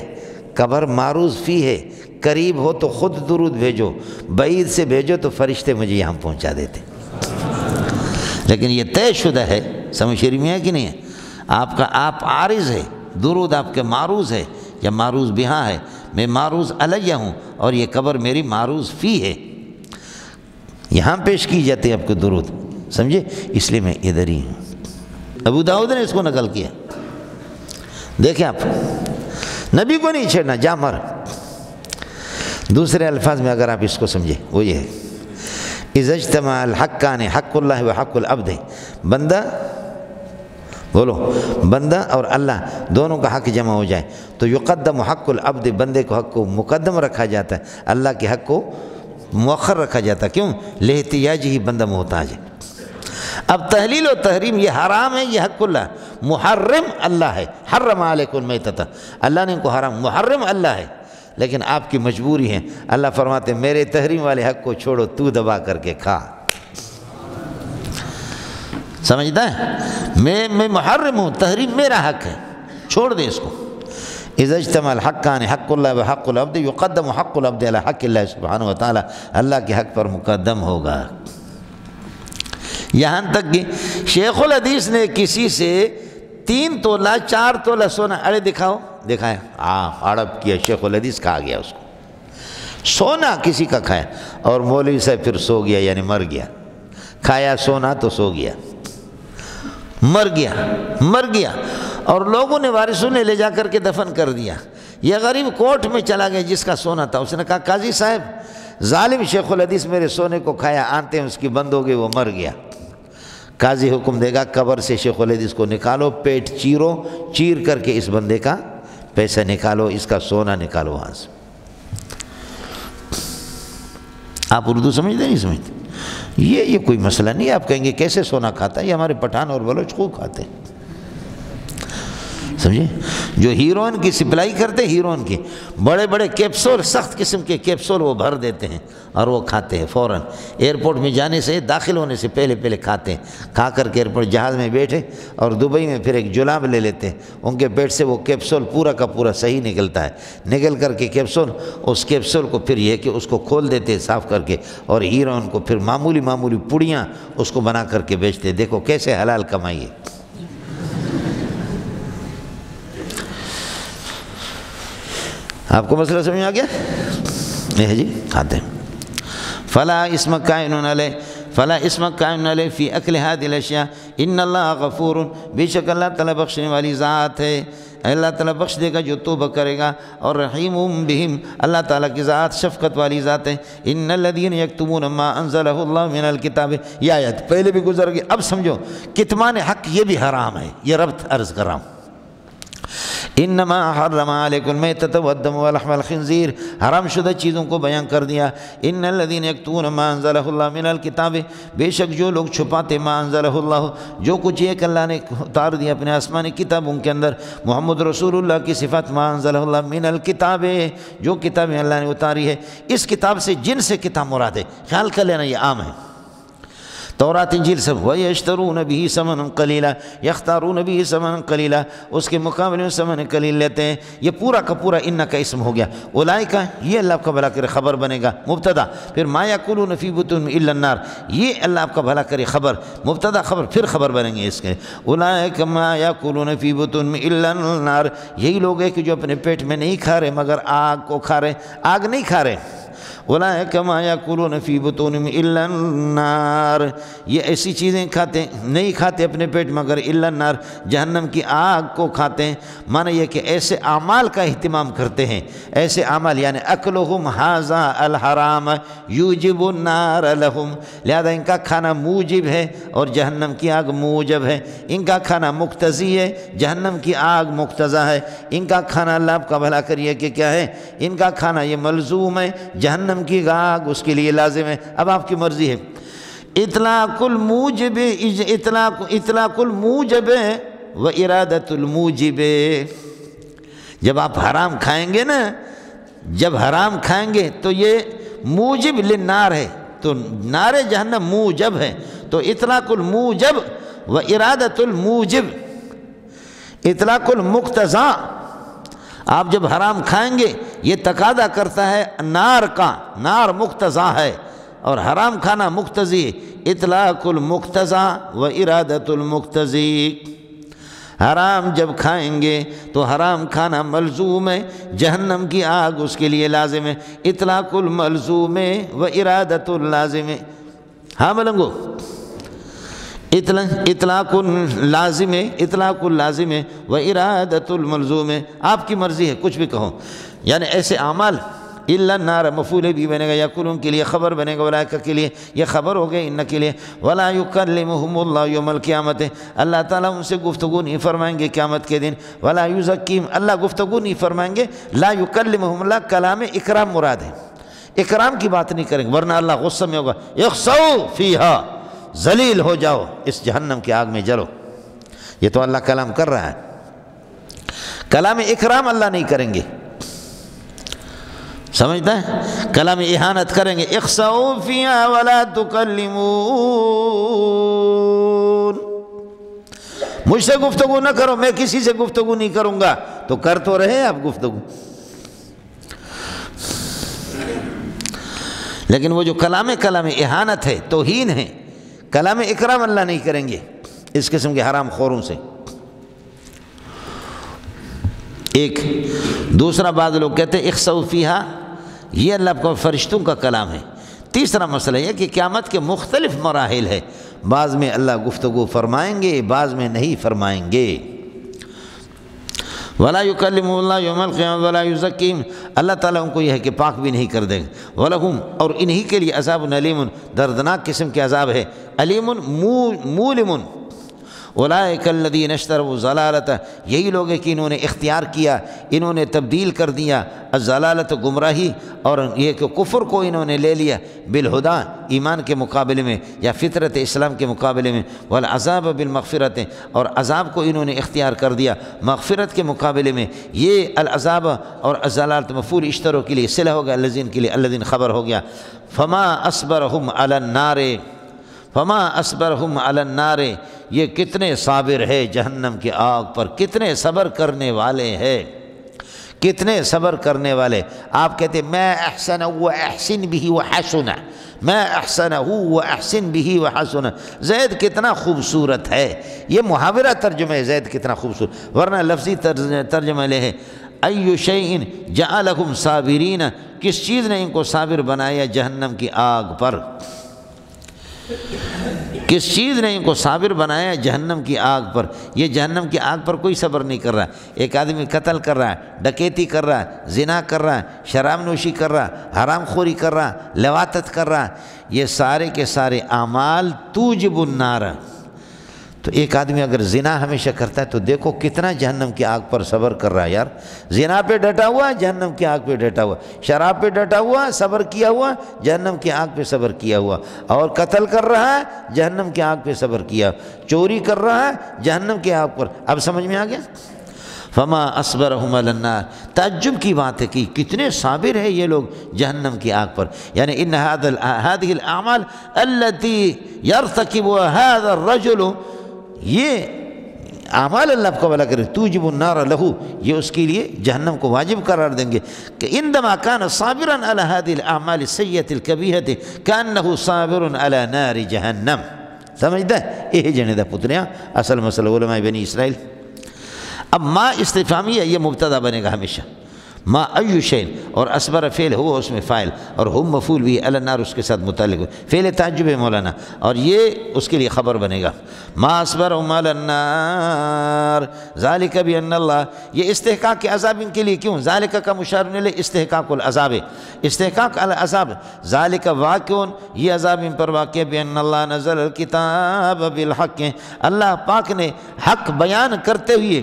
Speaker 1: قبر معروض فی ہے، قریب ہو تو خود درود بھیجو، بعید سے بھیجو تو فرشتے مجھے یہاں پہنچا دیتے، لیکن یہ طے شدہ ہے، سمجھ شریف میں ہے کہ نہیں ہے؟ آپ عارض ہے، درود آپ کے معروض ہے یا معروض بہا ہے، میں معروض علیہ ہوں اور یہ قبر میری معروض فی ہے، یہاں پیش کی جاتی ہے آپ کو درود، سمجھے؟ اس لیے میں ادھر ہی ہوں۔ ابو داؤد نے اس کو نقل کیا، دیکھیں آپ، نبی کو نہیں چھیڑنا، جا مر۔ دوسرے الفاظ میں اگر آپ اس کو سمجھیں، وہ یہ ہے اذا اجتمع الحقان حق اللہ و حق العبد، بندہ بولو، بندہ اور اللہ دونوں کا حق جمع ہو جائے تو یقدم حق العبد، بندے کو حق کو مقدم رکھا جاتا ہے، اللہ کے حق کو مؤخر رکھا جاتا ہے، کیوں؟ لاحتیاج ہی، بندہ محتاج ہے۔ اب تحلیل و تحریم، یہ حرام ہے، یہ حق اللہ، محرم اللہ ہے، حرم علیکم المیتۃ، اللہ نے ان کو حرام، محرم اللہ ہے، لیکن آپ کی مجبوری ہے، اللہ فرماتے ہیں میرے تحریم والے حق کو چھوڑو، تو دبا کر کے کھا، سمجھتا ہے؟ میں محرم ہوں، تحریم میرا حق ہے، چھوڑ دے اس کو۔ اذا اجتمع الحقان حق اللہ و حق العبد یقدم حق العبد علی حق اللہ سبحانہ وتعالی، اللہ کے حق پر مقدم ہوگا۔ یہاں تک کہ شیخ الحدیث نے کسی سے 3 تولہ 4 تولہ سونا، ارے دکھاؤ، دیکھا ہے ہڑپ کیا، شیخ الحدیث کھا گیا اس کو، سونا کسی کا کھایا، اور مولوی صاحب پھر سو گیا، یعنی مر گیا، کھایا سونا تو سو گیا، مر گیا، اور لوگوں نے وارثوں نے لے جا کر کے دفن کر دیا۔ یہ غریب کورٹ میں چلا گیا جس کا سونا تھا، اس نے کہا قاضی صاحب ظالم شیخ الحدیث میرے سونے کو کھایا، آنتے ہیں اس کی بند ہو گئی، وہ مر گیا۔ قاضی حکم دے گا قبر سے شیخ الحدیث کو نکالو، پیٹ چیرو، چیر کر کے اس بندے کا پیسہ نکالو، اس کا سونا نکالو وہاں سے۔ آپ اردو سمجھتے نہیں سمجھتے؟ یہ کوئی مسئلہ نہیں ہے۔ آپ کہیں گے کیسے سونا کھاتا ہے، یہ ہمارے پٹھان اور بلوچ خوب کھاتے ہیں، سمجھے؟ جو ہیروئن کی سپلائی کرتے، ہیروئن کی بڑے بڑے کیپسول، سخت قسم کے کیپسول وہ بھر دیتے ہیں اور وہ کھاتے ہیں فوراً، ایئرپورٹ میں جانے سے، داخل ہونے سے پہلے کھاتے ہیں، کھا کر کے ایئرپورٹ جہاز میں بیٹھے اور دبئی میں پھر ایک جلاب لے لیتے ہیں، ان کے پیٹ سے وہ کیپسول پورا کا پورا صحیح نکلتا ہے، نکل کر کے کیپسول، اس کیپسول کو پھر یہ کہ اس کو کھول دیتے ہیں صاف کر کے، اور ہیروئن کو پھر معمولی پوڑیاں اس کو بنا کر کے بیچتے ہیں۔ دیکھو کیسے حلال کمائی ہے۔ آپ کو مسئلہ سمجھ آ گیا؟ ہے جی، کھاتے ہیں۔ فلا اسم قائم علیہ فی اکل هذه الاشیاء ان اللہ غفور، بے شک اللہ تعالیٰ بخشنے والی ذات ہے، اللہ تعالیٰ بخش دے گا جو توبہ کرے گا، اور رحیم بہم، اللہ تعالیٰ کی ذات شفقت والی ذات ہے۔ ان الذین یکتمون ما انزلہ اللہ من الکتاب، یہ آیت پہلے بھی گزر گئی، اب سمجھو کتمان حق یہ بھی حرام ہے، یہ ربط عرض کر رہا ہوں۔ انما حرم علیکم المیتۃ والدم ولحم الخنزیر، حرام شدہ چیزوں کو بیان کر دیا۔ ان الذین یکتمون ما انزلہ اللہ من الکتاب، بے شک جو لوگ چھپاتے ما انزلہ اللہ، جو کچھ ایک اللہ نے اتار دیا اپنے آسمانی کتابوں کے اندر، محمد رسول اللہ کی صفات، ما انزلہ اللہ من الکتاب، جو کتابیں اللہ نے اتاری ہے، اس کتاب سے جن سے کتاب مراد ہے، خیال کر لینا یہ عام ہے، تورات انجیل سب۔ وَيَشْتَرُونَ بِهِ ثَمَنًا قَلِيلًا، يَخْتَارُونَ بِهِ ثَمَنًا قَلِيلًا، اس کے مقابلے میں ثمن قلیل لیتے ہیں۔ یہ پورا کا پورا ان کا اسم ہو گیا، اولئک، یہ اللہ آپ کا بھلا کرے خبر بنے گا، مبتدا، پھر ما یأکلون فی بطونہم الا النار، یہ اللہ آپ کا بھلا کرے خبر، مبتدا خبر، پھر خبر بنیں گے اس کے۔ اولئک ما یأکلون فی بطونہم الا النار، یہی لوگ ہیں کہ جو اپنے پیٹ میں نہیں کھا رہے مگر آگ کو کھا رہے، آگ نہیں کھا رہے۔ اولئک ما یأکلون فی بطونہم الا النار، یہ ایسی چیزیں کھاتے نہیں کھاتے اپنے پیٹ مگر الا النار، جہنم کی آگ کو کھاتے ہیں۔ معنی یہ کہ ایسے اعمال کا اہتمام کرتے ہیں، ایسے اعمال یعنی اکلہم ھذا الحرام یوجب النار لہم، لہذا ان کا کھانا موجب ہے اور جہنم کی آگ موجب ہے، ان کا کھانا مقتضی ہے، جہنم کی آگ مقتضی ہے، ان کا کھانا اللہ آپ کا بھلا کریے کہ کیا ہے، ان کا کھانا یہ ملزوم ہے، جہنم کی آگ اس کے لیے لازم ہے۔ اب آپ کی مرضی ہے، اطلاق الموجب، اطلاق الموجب و ارادت الموجب، جب آپ حرام کھائیں گے نا، جب حرام کھائیں گے تو یہ موجب للنار ہے، تو نار جہنم موجب ہے، تو اطلاق الموجب و ارادت الموجب، اطلاق المقتضی، آپ جب حرام کھائیں گے یہ تقاضا کرتا ہے نار کا، نار مقتضی ہے اور حرام کھانا مقتضی، اطلاق المقتضی و ارادت المقتضی، حرام جب کھائیں گے تو حرام کھانا ملزوم ہے، جہنم کی آگ اس کے لیے لازم ہے، اطلاق الملزوم و ارادت اللازم، ہاں ملنگو، اطلاق لازم ہے، اطلاق اللازم ہے و ارادت الملزوم ہے، آپ کی مرضی ہے کچھ بھی کہو، یعنی ایسے اعمال الا النار مفعول بھی بنے گا، یقولون کے لیے خبر بنے گا، اولئک کے لیے یہ خبر ہو گئی، ان کے لیے، ولا یکلمہم اللہ یوم القیامت، اللہ تعالیٰ ان سے گفتگو نہیں فرمائیں گے قیامت کے دن، ولا یزکیہم، اللہ گفتگو نہیں فرمائیں گے، لا یکلمہم اللہ کلام اکرام مراد ہے، اکرام کی بات نہیں کریں گے ورنہ اللہ غصہ میں ہوگا، اخسؤ فیہا، ذلیل ہو جاؤ اس جہنم کی آگ میں جلو، یہ تو اللہ کلام کر رہا ہے، کلام اکرام اللہ نہیں کریں گے، سمجھتا ہے، کلام اہانت کریں گے، اخسؤ فیہا ولا تکلمون، مجھ سے گفتگو نہ کرو، میں کسی سے گفتگو نہیں کروں گا، تو کر تو رہے آپ گفتگو، لیکن وہ جو کلام اہانت ہے، توہین ہے، کلام اکرام اللہ نہیں کریں گے اس قسم کے حرام خوروں سے۔ ایک دوسرا بعض لوگ کہتے ہیں اخسؤ فیہا، یہ اللہ کو فرشتوں کا کلام ہے۔ تیسرا مسئلہ یہ کہ قیامت کے مختلف مراحل ہے، بعض میں اللہ گفتگو فرمائیں گے، بعض میں نہیں فرمائیں گے۔ وَلَا يُكَلِّمُهُ اللَّهُ يَوْمَ الْقِيَامَةِ وَلَا يُزَكِّيهِمْ، اللہ تعالیٰ ان کو یہ ہے کہ پاک بھی نہیں کر دیں گے۔ وَلَهُمْ، اور انہی کے لیے عذاب علیم، دردناک قسم کے عذاب ہے، علیم مولم۔ اولئک الذین اشتروا الضلالۃ، یہی لوگ ہیں کہ انہوں نے اختیار کیا، انہوں نے تبدیل کر دیا الضلالۃ گمراہی، اور یہ کہ کفر کو انہوں نے لے لیا بالہدیٰ ایمان کے مقابلے میں یا فطرت اسلام کے مقابلے میں، والعذاب بالمغفرت، اور عذاب کو انہوں نے اختیار کر دیا مغفرت کے مقابلے میں۔ یہ العذاب اور الضلالۃ مفعول اشتروا کے لیے صلہ ہو گیا، الذین کے لیے الذین خبر ہو گیا۔ فما اصبرہم علی النار، فما اصبرہم علی النار، یہ کتنے صابر ہے جہنم کی آگ پر، کتنے صبر کرنے والے ہیں، کتنے صبر کرنے والے۔ آپ کہتے ہیں میں احسن و احسن بھی و حسن، میں احسن و احسن بھی و حسن، زید کتنا خوبصورت ہے، یہ محاورہ ترجمہ ہے، زید کتنا خوبصورت، ورنہ لفظی ترجمہ لے ہے ای شیء جعلہم صابرین، کس چیز نے ان کو صابر بنایا جہنم کی آگ پر، کس چیز نے ان کو صابر بنایا جہنم کی آگ پر۔ یہ جہنم کی آگ پر کوئی صبر نہیں کر رہا، ایک آدمی قتل کر رہا ہے، ڈکیتی کر رہا ہے، زنا کر رہا ہے، شراب نوشی کر رہا ہے، حرام خوری کر رہا ہے، لواطت کر رہا ہے، یہ سارے کے سارے اعمال توجب النار۔ تو ایک آدمی اگر زنا ہمیشہ کرتا ہے تو دیکھو کتنا جہنم کی آگ پر صبر کر رہا ہے یار، زنا پہ ڈٹا ہوا جہنم کی آگ پہ ڈٹا ہوا، شراب پہ ڈٹا ہوا صبر کیا ہوا، جہنم کی آگ پہ صبر کیا ہوا، اور قتل کر رہا ہے جہنم کی آگ پہ صبر کیا، چوری کر رہا ہے جہنم کی آگ پر۔ اب سمجھ میں آ گیا؟ فما اصبرہم علی النار، تعجب کی بات ہے کہ کتنے صابر ہیں یہ لوگ جہنم کی آگ پر، یعنی ان هذه الاعمال التي يرتكبها هذا الرجل، یہ اعمال اللہ کو بلا کرے توجب النار لہو، یہ اس کے لیے جہنم کو واجب قرار دیں گے کہ عندما كان صابرا على هذه الاعمال السيئة الكبيرة كانه صابر على نار جہنم۔ سمجھتا ہے؟ یہ جنے دا پتریاں اصل مسئلہ علماء بنی اسرائیل۔ اب ما استفہامیہ یہ مبتدا بنے گا ہمیشہ، ما ای شین، اور اسبر فعل ہوا اس میں فاعل، اور ہم مفعول بھی علی النار اس کے ساتھ متعلق ہے، فعل تعجب ہے مولانا، اور یہ اس کے لیے خبر بنے گا ما اصبرہم علی النار ذالک بان اللہ، یہ استحقاق کے عذاب ان کے لیے کیوں؟ ذالک کا مشار الیہ استحقاق العذاب، استحقاق العذاب، ذالک واقع، یہ عذاب ان پر واقع، بان اللہ نزل الکتاب بالحق، اللہ پاک نے حق بیان کرتے ہوئے،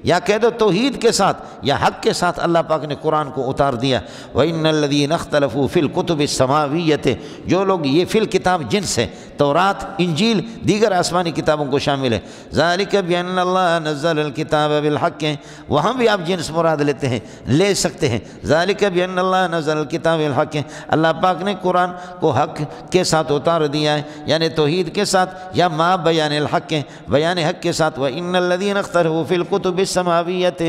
Speaker 1: یا کہہ دو توحید کے ساتھ یا حق کے ساتھ اللہ پاک نے قرآن کو اتار دیا۔ وَإِنَّ الَّذِينَ اخْتَلَفُوا فِي الْكُتُبِ السَّمَاوِيَّةِ، جو لوگ یہ فی الکتاب جنس ہے، تورات، انجیل، دیگر آسمانی کتابوں کو شامل ہے، ذَلِكَ بِأَنَّ اللَّهَ نَزَّلَ الْكِتَابَ بِالْحَقِّ، وہاں بھی آپ جنس مراد لیتے ہیں، لے سکتے ہیں، ذَلِكَ بِأَنَّ اللَّهَ نَزَّلَ الْكِتَابَ بِالْحَقِّ، اللہ پاک نے قرآن کو حق کے ساتھ اتار دیا ہے، یعنی توحید کے ساتھ، یا ما بیان الحق، بیان حق کے ساتھ۔ وَإِنَّ الَّذِينَ اخْتَلَفُوا فِي الْكُتُبِ السماویت،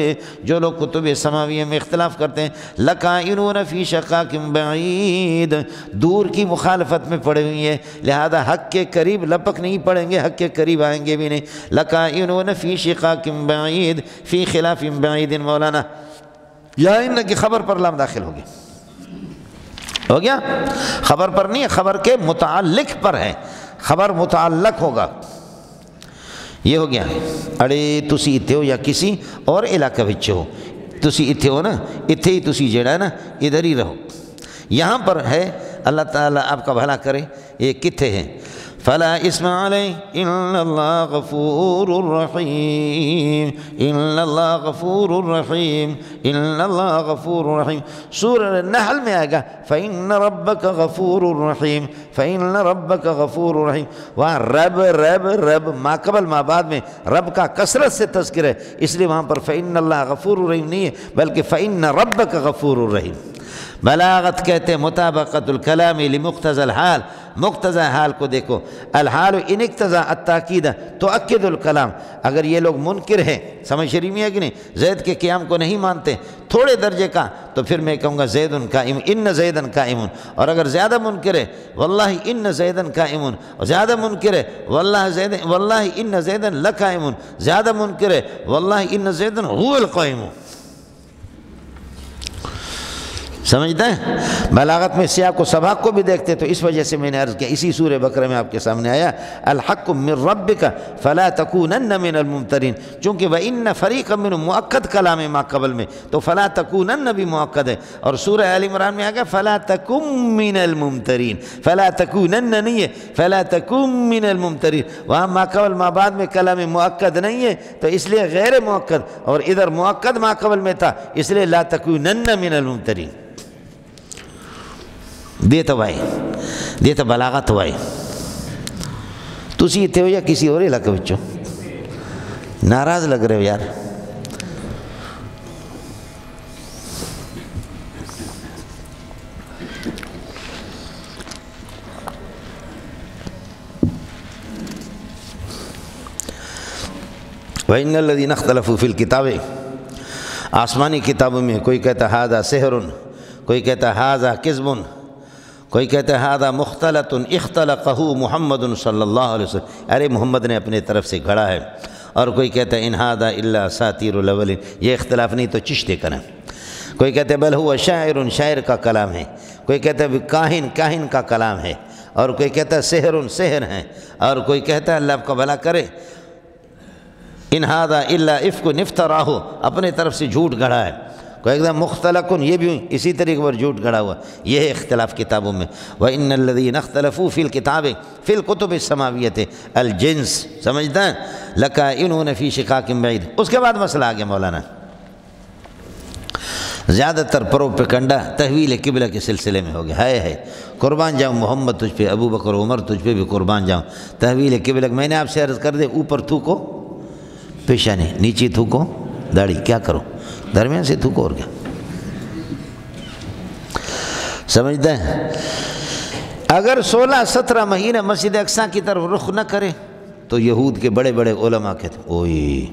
Speaker 1: جو لوگ کتب سماویہ میں اختلاف کرتے ہیں، لَقَائِنُونَ فِي شَقَاقٍ بَعِيدٍ، دور کی مخالفت میں پڑے ہوئی ہیں، لہذا حق کے قریب لپک نہیں پڑیں گے، حق کے قریب آئیں گے بھی نہیں۔ لَقَائِنُونَ فِي شِقَاقٍ بَعِيدٍ فِي خِلَافٍ بَعِيدٍ، مولانا یا ان کی خبر پر لام داخل ہو گیا، خبر پر نہیں، خبر کے متعلق پر ہے، خبر متعلق ہوگا، یہ ہو گیا۔ اڑے تسی اتھے ہو یا کسی اور علاقہ بچے ہو، تسی اتھے ہو نا، اتھے ہی تسی جڑا ہے نا، ادھر ہی رہو۔ یہاں پر ہے اللہ تعالیٰ آپ کا بھلا کرے، یہ کتھے ہیں؟ فلا اسم علیہ ان اللہ غفور الرحیم، ان اللہ غفور الرحیم، ان اللہ غفور الرحیم۔ سورہ النحل میں آئے گا فإن ربک غفور الرحیم، فإن ربک غفور الرحیم، وہاں رب رب رب ما قبل ما بعد میں رب کا کثرت سے تذکر ہے، اس لیے وہاں پر فإن اللہ غفور الرحیم نہیں ہے بلکہ فإن ربک غفور الرحیم۔ بلاغت کہتے ہیں مطابقت الکلام لمقتضى الحال، مقتضى حال کو دیکھو، الحال ان اقتضى التاکید تؤکد الکلام۔ اگر یہ لوگ منکر ہیں، سمجھ شریف میں ہے کہ نہیں، زید کے قیام کو نہیں مانتے تھوڑے درجے کا، تو پھر میں کہوں گا زید قائم، ان زید قائم، اور اگر زیادہ منکر ہے واللہ ان زید قائم، اور زیادہ منکر ہے واللہ ان زید لقائم، زیادہ منکر ہے واللہ ان زید هو القائم۔ سمجھتے ہیں؟ بلاغت میں سیاق و سباق کو بھی دیکھتے، تو اس وجہ سے میں نے عرض کیا، اسی سورہ بقرہ میں آپ کے سامنے آیا الحق من ربک فلا تکونن من الممترین، چونکہ وَإِنَّ فَرِيقًا مِّنْهُمْ مؤکد کلام ما قبل میں، تو فلا تکونن بھی مؤکد ہے، اور سورہ آل عمران میں آ گیا فلا تکن من الممترین، فلا تکونن نہیں ہے، فلا تکن من الممترین، وہاں ما قبل ما بعد میں کلام مؤکد نہیں ہے تو اس لیے غیر مؤکد، اور ادھر مؤکد ما قبل میں تھا اس لیے لا تکونن من الممترین۔ دیتا بھائی دیتا بلاغت بھائی تسی اتنے ہو یا کسی اور علاقے بچوں ناراض لگ رہے ہو یار؟ وَإِنَّ الَّذِينَ اخْتَلَفُوا فِي الْكِتَابِ، آسمانی کتابوں میں کوئی کہتا ہے هذا سحر، کوئی کہتا ہے هذا کذب، کوئی کہتا ہے هذا مختلط اختلقه محمد صلی اللہ علیہ وسلم، ارے محمد نے اپنے طرف سے گھڑا ہے، اور کوئی کہتا ہے ان هذا الا اساطیر الاولین، یہ اختلاف نہیں تو چشتے کریں، کوئی کہتا ہے بل هو شاعر، شاعر کا کلام ہے، کوئی کہتا ہے کاہن، کاہن کا کلام ہے، اور کوئی کہتا ہے سحر، سحر ہے، اور کوئی کہتا ہے اللہ آپ کا بھلا کرے ان هذا الا افک افتراہ، اپنے طرف سے جھوٹ گھڑا ہے، کوئی ایک دم مختلق، یہ بھی اسی طریقے پر جھوٹ گھڑا ہوا، یہ ہے اختلاف کتابوں میں۔ وَإِنَّ الَّذِينَ اخْتَلَفُوا فِي الْكِتَابِ فِي الْكُتُبِ السَّمَاوِيَّةِ الْجِنْس، سمجھتا ہے لَكَائِنُونَ فِي شِقَاقٍ بَعِيدٍ۔ اس کے بعد مسئلہ آگیا مولانا، زیادہ تر پروپیگنڈا تحویل قبلہ کے سلسلے میں ہو گیا، ہے قربان جاؤں محمد تجھ پہ، ابو بکر عمر تجھ پہ بھی قربان جاؤں، تحویل قبلہ۔ میں نے آپ سے عرض کر دے، اوپر تھوکو پیشانی، نیچے تھوکو داڑھی، کیا کرو درمیان سے تھوکو، اور کیا سمجھتے ہیں؟ اگر 16-17 مہینہ مسجد اقصیٰ کی طرف رخ نہ کرے تو یہود کے بڑے بڑے علماء کہتے ہیں اوئی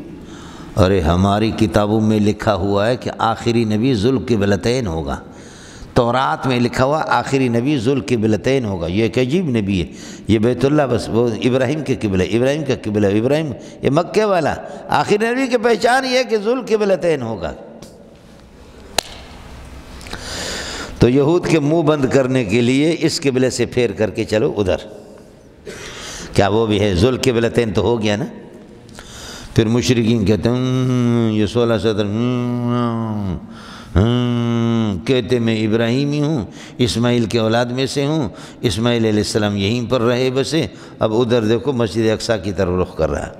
Speaker 1: ارے ہماری کتابوں میں لکھا ہوا ہے کہ آخری نبی ذوالقبلتین ہوگا، تورات میں لکھا ہوا آخری نبی ذوالقبلتین ہوگا، یہ ایک عجیب نبی ہے، یہ بیت اللہ بس وہ ابراہیم کے قبلہ، ابراہیم کا قبلہ، ابراہیم یہ مکے والا، آخری نبی کی پہچان یہ ہے کہ ذوالقبلتین ہوگا۔ تو یہود کے منہ بند کرنے کے لیے اس قبلے سے پھیر کر کے چلو ادھر، کیا وہ بھی ہے ذوالقبلتین تو ہو گیا نا؟ پھر مشرکین کہتے ہیں یہ 16-17 کہتے میں ابراہیمی ہوں، اسماعیل کے اولاد میں سے ہوں، اسماعیل علیہ السلام یہیں پر رہے بسے، اب ادھر دیکھو مسجد اقصیٰ کی طرف رخ کر رہا ہے،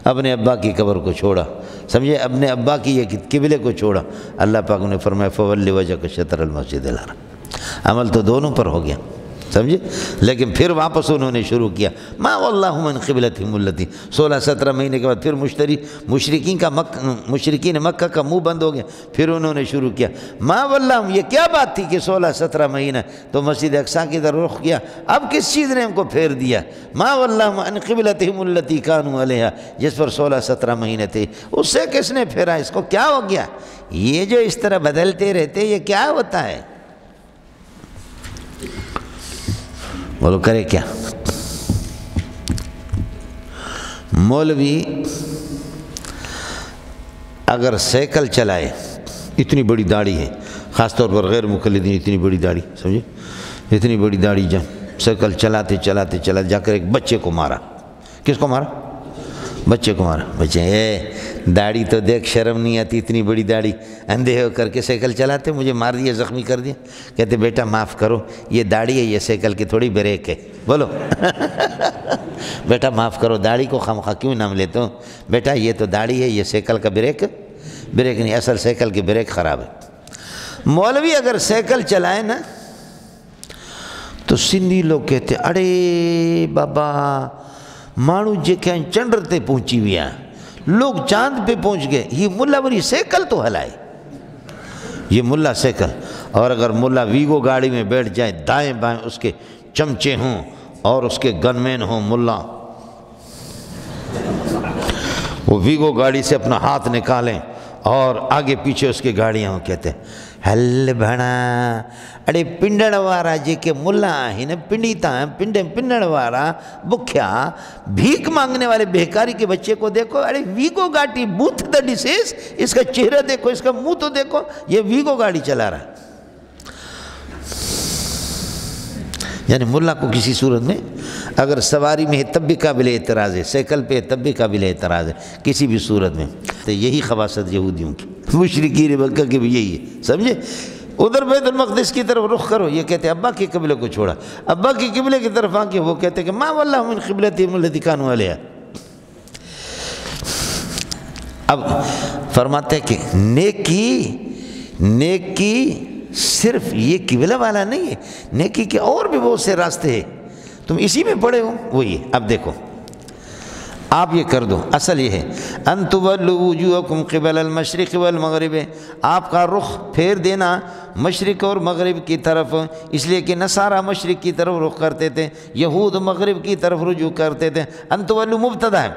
Speaker 1: اپنے ابا کی قبر کو چھوڑا، سمجھے اپنے ابا کی یہ قبلے کو چھوڑا۔ اللہ پاک نے فرمایا فَوَلِّ وَجْهَكَ شَطْرَ الْمَسْجِدِ الْحَرَامِ، عمل تو دونوں پر ہو گیا، سمجھے؟ لیکن پھر واپس انہوں نے شروع کیا ما واللہ من قبلتہم التی، 16-17 مہینے کے بعد پھر مشرکین مکہ کا منہ بند ہو گیا، پھر انہوں نے شروع کیا ما واللہ، یہ کیا بات تھی کہ 16-17 مہینہ تو مسجد اقصیٰ کی طرف رخ کیا، اب کس چیز نے ہم کو پھیر دیا؟ ما واللہ من قبلتہم التی کانوا علیہا، جس پر 16-17 مہینے تھے اس سے کس نے پھیرا؟ اس کو کیا ہو گیا؟ یہ جو اس طرح بدلتے رہتے یہ کیا ہوتا ہے؟ بولو کرے کیا؟ مولوی اگر سائیکل چلائے، اتنی بڑی داڑھی ہے، خاص طور پر غیر مقلدین، اتنی بڑی داڑھی، سمجھے اتنی بڑی داڑھی، جب سائیکل چلاتے چلاتے چلاتے جا کر ایک بچے کو مارا، کس کو مارا؟ بچے کو مارا۔ بچے داڑھی تو دیکھ شرم نہیں آتی، اتنی بڑی داڑھی، اندھے ہو کر کے سائیکل چلاتے، مجھے مار دیا، زخمی کر دیا۔ کہتے بیٹا معاف کرو، یہ داڑھی ہے، یہ سائیکل کی تھوڑی بریک ہے، بولو بیٹا معاف کرو، داڑھی کو خامخواہ کیوں نام لیتے ہو؟ بیٹا یہ تو داڑھی ہے، یہ سائیکل کا بریک نہیں، اصل سائیکل کی بریک خراب ہے۔ مولوی اگر سائیکل چلائے نا تو سندھی لوگ کہتے اڑے بابا مانو جے کہ چنڈ تے پہنچی ویا، لوگ چاند پہ پہنچ گئے، یہ ملا وری سائیکل تو ہلائے، یہ ملا سائیکل۔ اور اگر ملا ویگو گاڑی میں بیٹھ جائے، دائیں بائیں اس کے چمچے ہوں اور اس کے گن مین ہوں، ملا وہ ویگو گاڑی سے اپنا ہاتھ نکالیں اور آگے پیچھے اس کی گاڑیاں ہوں، کہتے ہیں ہل بھڑا اڑے پنڈن وارا جے کے ملا ہیں، پنڈیتا ہیں، پنڈن وارا بکھیا بھیک مانگنے والے بہکاری کے بچے کو دیکھو، اڑے ویگو گاڑی بوتھ دا ڈیسیز، اس کا چہرہ دیکھو، اس کا منہ تو دیکھو، یہ ویگو گاڑی چلا رہا ہے۔ یعنی ملا کو کسی صورت میں اگر سواری میں ہے تب بھی قابل اعتراض ہے، سائیکل پہ ہے تب بھی قابل اعتراض ہے، کسی بھی صورت میں۔ تو یہی خباثت یہودیوں کی، مشرکین مکہ کی بھی یہی ہے، سمجھے؟ ادھر بیت المقدس کی طرف رخ کرو، یہ کہتے ہیں ابا کے قبلے کو چھوڑا، ابا کی قبلے کی طرف آ کے وہ کہتے ہیں کہ ما واللہ من قبلتہم التی کانوا علیہا۔ اب فرماتے ہیں کہ نیکی صرف یہ قبلہ والا نہیں ہے، نیکی کے اور بھی بہت سے راستے ہیں، تم اسی میں پڑے ہو وہی ہے۔ اب دیکھو آپ یہ کر دو، اصل یہ ہے ان تولوا وجوہکم قبل المشرق والمغرب، آپ کا رخ پھیر دینا مشرق اور مغرب کی طرف، اس لیے کہ نصارہ مشرق کی طرف رخ کرتے تھے، یہود مغرب کی طرف رجوع کرتے تھے۔ ان تولوا مبتدا ہے،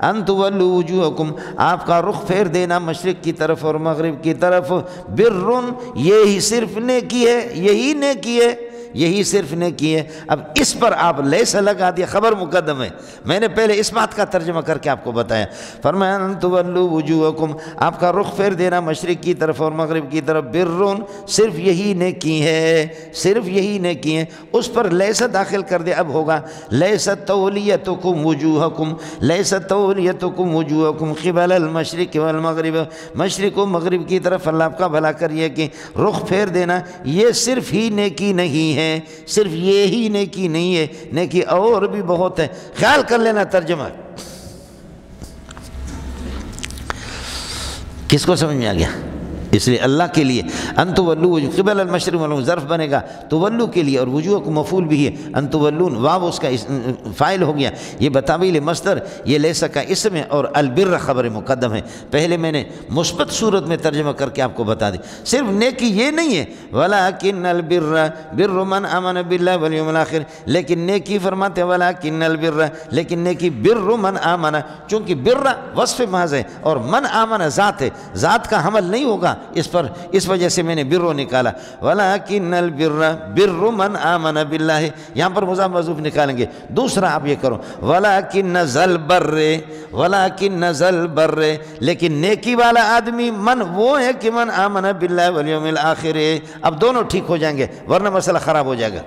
Speaker 1: ان تولوا وجوہکم آپ کا رخ پھیر دینا مشرق کی طرف اور مغرب کی طرف، برٌ یہی صرف نیکی ہے، یہی نیکی ہے، یہی صرف نیکی ہے۔ اب اس پر آپ لیس لگا دیا، خبر مقدم ہے، میں نے پہلے اس بات کا ترجمہ کر کے آپ کو بتایا۔ فرمایا ان تولوا وجوہکم آپ کا رخ پھیر دینا مشرق کی طرف اور مغرب کی طرف، برٌ صرف یہی نیکی ہے، صرف یہی نیکی ہے۔ اس پر لیس داخل کر دے، اب ہوگا لیست تولیتکم وجوہکم، لیست تولیتکم وجوہکم قبل المشرق والمغرب، مشرق و مغرب کی طرف اللہ آپ کا بھلا کریے کہ رخ پھیر دینا یہ صرف ہی نیکی نہیں ہے، صرف یہی نیکی نہیں ہے، نیکی اور بھی بہت ہے۔ خیال کر لینا ترجمہ کس کو سمجھ میں آ گیا؟ اس لیے اللہ کے لیے ان تولوا قبل المشرق والمغرب ظرف بنے گا تولو کے لیے، اور وجوہ کو مفعول بھی ہے، ان تولون واو اس کا فاعل ہو گیا، یہ بتاویل مصدر، یہ لیس کا اسم ہے، اور البر خبر مقدم ہے۔ پہلے میں نے مثبت صورت میں ترجمہ کر کے آپ کو بتا دی، صرف نیکی یہ نہیں ہے ولکن البر بر من آمن باللہ والیوم الآخر، لیکن نیکی فرماتے ہیں ولکن البر، لیکن نیکی بر من آمن، چونکہ بر وصف محض ہے اور من آمن ذات ہے، ذات کا حمل نہیں ہوگا اس پر، اس وجہ سے میں نے برو نکالا، ولیکن البر بر من آمن باللہ، یہاں پر مضاف محذوف نکالیں گے۔ دوسرا آپ یہ کرو ولیکن ذل بر، ولیکن ذل بر، لیکن نیکی والا آدمی من وہ ہے کہ من آمن باللہ والیوم الآخر۔ اب دونوں ٹھیک ہو جائیں گے ورنہ مسئلہ خراب ہو جائے گا۔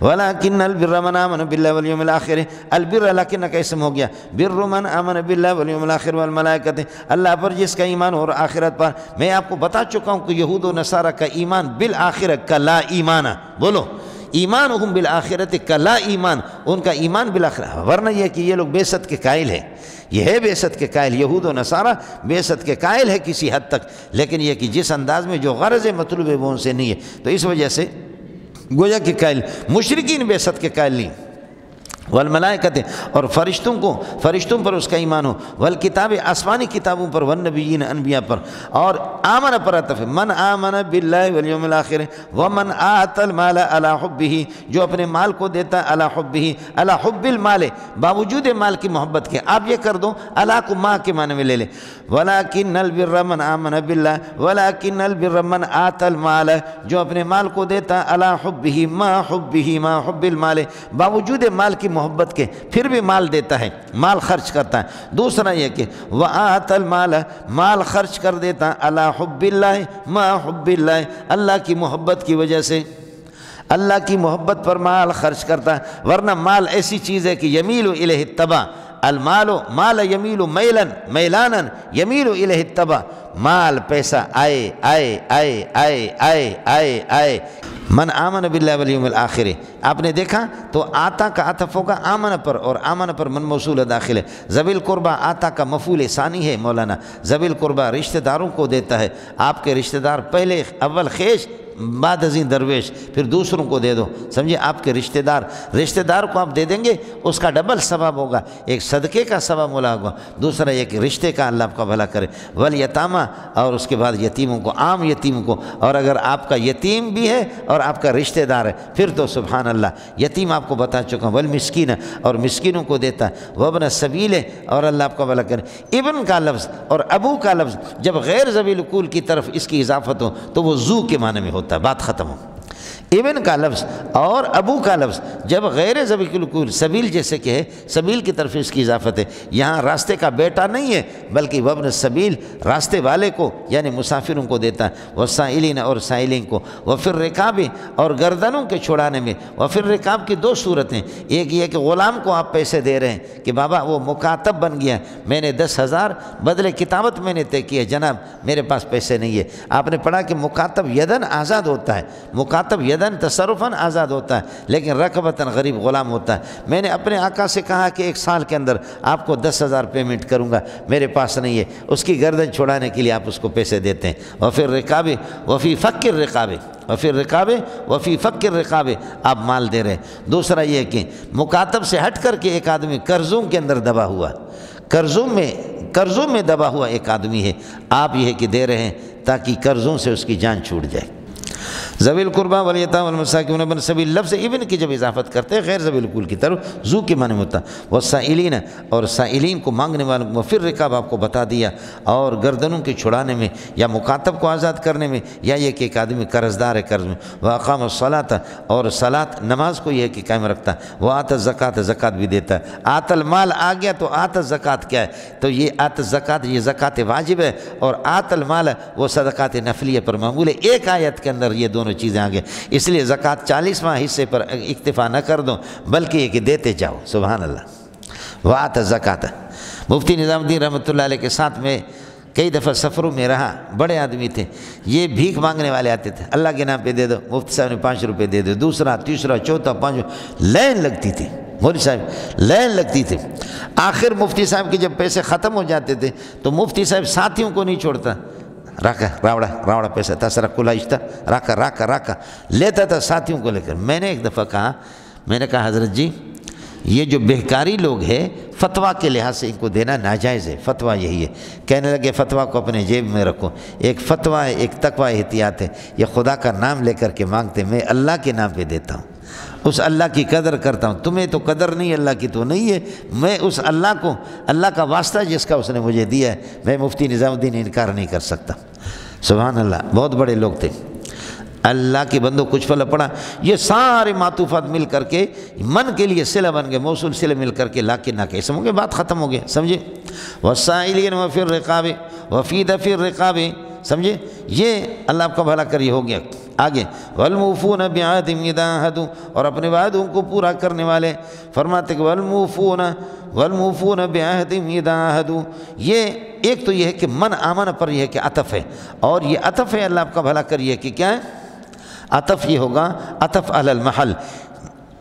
Speaker 1: ولیکن البر من آمن باللہ والیوم الآخر، البر لیکن کا اسم ہو گیا، بر من آمن باللہ والیوم الآخر والملائکۃ، اللہ پر جس کا ایمان اور آخرت پر۔ میں آپ کو بتا چکا ہوں کہ یہود و نصارہ کا ایمان بالآخرت کا لا ایمان، بولو ایمانہم بالآخرت کا لا ایمان، ان کا ایمان بالآخرت، ورنہ یہ کہ یہ لوگ بعثت کے قائل ہیں، یہ ہے بعثت کے قائل، یہود و نصارہ بعثت کے قائل ہے کسی حد تک، لیکن یہ کہ جس انداز میں جو غرض مطلوب ہے وہ ان سے نہیں ہے، تو اس وجہ سے گویا کے قائل، مشرکین بعثت کے قائل نہیں، والملائکۃ، اور فرشتوں پر اس کا ایمان ہو، والکتاب آسمانی کتابوں پر، والنبیین انبیاء پر، اور آمن پر عطف ہے، من آمن باللہ والیوم الآخر، ومن آت المال علی حبہ، جو اپنے مال کو دیتا ہے علی حبہ، علی حب المال، باوجود مال کی محبت کے، آپ یہ کر دو علی کو ماں کے معنی میں لے لیں، ولیکن البر من آمن باللہ، ولیکن البر من آت المال، جو اپنے مال کو دیتا ہے علی حبہ ما حب المال، باوجود مال کی محبت کے پھر بھی مال دیتا ہے، مال خرچ کرتا ہے۔ دوسرا یہ کہ وآت المال، مال خرچ کر دیتا ہے علی حب اللہ ما حب اللہ، اللہ کی محبت کی وجہ سے، اللہ کی محبت پر مال خرچ کرتا ہے، ورنہ مال ایسی چیز ہے کہ یمیل الیہ التبع، المال مال یمیل میلانا یمیل الیہ التبع، مال پیسہ آئے آئے آئے آئے آئے آئے آئے، من آمن باللہ والیوم الآخر، آپ نے دیکھا تو آتا کا عطف ہوگا آمن پر، اور آمن پر من موصول داخل ہے، ذوی القربہ آتا کا مفعول ثانی ہے مولانا، ذوی القربہ رشتہ داروں کو دیتا ہے، آپ کے رشتہ دار پہلے اول خیش بعد ازیں درویش، پھر دوسروں کو دے دو، سمجھے، آپ کے رشتہ دار کو آپ دے دیں گے، اس کا ڈبل ثواب ہوگا، ایک صدقے کا ثواب ملا ہوگا، دوسرا ایک رشتے کا اللہ آپ کا بھلا کرے، والیتامہ، اور اس کے بعد یتیموں کو، عام یتیموں کو، اور اگر آپ کا یتیم بھی ہے اور آپ کا رشتہ دار ہے پھر تو سبحان اللہ، یتیم آپ کو بتا چکا ہوں، والمسکین، اور مسکینوں کو دیتا ہے، وابن السبیل، اور اللہ آپ کا بھلا کرے۔ ابن کا لفظ اور ابو کا لفظ جب غیر ذوی القول کی طرف اس کی اضافت ہو تو وہ ذو کے معنی میں ہوتا ہے، بات ختم ہو۔ ابن کا لفظ اور ابو کا لفظ جب غیر ذوی القوہ سبیل جیسے کہ ہے، سبیل کی طرف اس کی اضافت ہے، یہاں راستے کا بیٹا نہیں ہے بلکہ وابن السبیل راستے والے کو یعنی مسافروں کو دیتا ہے، والسائلین اور سائلین کو، وفی الرکاب اور گردنوں کے چھڑانے میں۔ وفی الرکاب کی دو صورتیں، ایک یہ کہ غلام کو آپ پیسے دے رہے ہیں کہ بابا وہ مکاتب بن گیا، میں نے 10,000 بدلے کتابت میں نے طے کی ہے، جناب میرے پاس پیسے نہیں ہے۔ آپ نے پڑھا کہ مکاتب یدن آزاد ہوتا ہے، مکاتب یدن تصرفاً آزاد ہوتا ہے لیکن رقبتاً غریب غلام ہوتا ہے۔ میں نے اپنے آقا سے کہا کہ 1 سال کے اندر آپ کو 10,000 پیمنٹ کروں گا، میرے پاس نہیں ہے، اس کی گردن چھڑانے کے لیے آپ اس کو پیسے دیتے ہیں۔ وفی الرکاب وفی فک الرقاب، وفی الرکاب وفی فک الرقاب، آپ مال دے رہے ہیں۔ دوسرا یہ کہ مکاتب سے ہٹ کر کے ایک آدمی قرضوں کے اندر دبا ہوا، قرضوں میں دبا ہوا ایک آدمی ہے، آپ یہ کہ دے رہے ہیں تاکہ قرضوں سے اس کی جان چھوٹ جائے۔ ذوی القربیٰ والیتامی والمساکین وابن السبیل، لفظ ابن کی جب اضافت کرتے ہیں غیر ذوی القربیٰ کی طرف، ذو کے معنی میں ہوتا ہے۔ والسائلین اور سائلین کو مانگنے والوں، وفی الرکاب آپ کو بتا دیا، اور گردنوں کے چھڑانے میں یا مکاتب کو آزاد کرنے میں، یا یہ کہ ایک آدمی قرض دار ہے قرض میں۔ واقام الصلاۃ اور صلاۃ نماز کو یہ کہ قائم رکھتا ہے۔ وآت الزکوٰۃ زکوٰۃ بھی دیتا ہے۔ آت المال آ گیا تو آت الزکوٰۃ کیا ہے؟ تو یہ آت الزکوٰۃ یہ زکوٰۃ واجب ہے، اور آت المال وہ صدقات نفلیہ پر معمول ہے۔ ایک آیت کے اندر یہ دونوں چیزیں آگے، اس لیے زکوٰۃ 40واں حصے پر اکتفا نہ کر دو بلکہ یہ کہ دیتے جاؤ۔ سبحان اللہ۔ وآت الزکوٰۃ، مفتی نظام الدین رحمۃ اللہ علیہ کے ساتھ میں کئی دفعہ سفروں میں رہا، بڑے آدمی تھے، یہ بھیک مانگنے والے آتے تھے، اللہ کے نام پہ دے دو، مفتی صاحب نے 5 روپے دے دو، دوسرا تیسرا چوتھا 5، لائن لگتی تھی، مولوی صاحب لائن لگتی تھی۔ آخر مفتی صاحب کے جب پیسے ختم ہو جاتے تھے تو مفتی صاحب ساتھیوں کو نہیں چھوڑتا، راکا راوڑا پیسہ تھا سر کلا اشتہ راکا لیتا تھا ساتھیوں کو لے کر۔ میں نے ایک دفعہ کہا، میں نے کہا حضرت جی یہ جو بہکاری لوگ ہیں فتویٰ کے لحاظ سے ان کو دینا ناجائز ہے، فتویٰ یہی ہے۔ کہنے لگے فتویٰ کو اپنے جیب میں رکھو، ایک فتویٰ ہے ایک تقویٰ احتیاط ہے، یہ خدا کا نام لے کر کے مانگتے، میں اللہ کے نام پہ دیتا ہوں، اس اللہ کی قدر کرتا ہوں، تمہیں تو قدر نہیں، اللہ کی تو نہیں ہے، میں اس اللہ کو، اللہ کا واسطہ جس کا اس نے مجھے دیا ہے، میں مفتی نظام الدین انکار نہیں کر سکتا۔ سبحان اللہ، بہت بڑے لوگ تھے۔ اللہ کے بندوں کچھ پھل پڑا، یہ سارے معطوفات مل کر کے من کے لیے صلہ بن گئے، موصول صلہ مل کر کے لا کے نہ کہ سمجھ گئے، بات ختم ہو گئی، سمجھے؟ والسائلین وفی الرقاب وفی دفی الرقاب، سمجھے؟ یہ اللہ آپ کا بھلا کریے، ہو گیا۔ آگے والموفون بعہدہم اذا عاہدوا، اور اپنے وعدوں کو پورا کرنے والے، فرماتے کہ والموفون بعہدہم اذا عاہدوا، یہ ایک تو یہ ہے کہ من آمن پر یہ ہے کہ عطف ہے، اور یہ عطف ہے، اللہ آپ کا بھلا کریے کہ کیا ہے؟ عطف یہ ہوگا عطف علی المحل،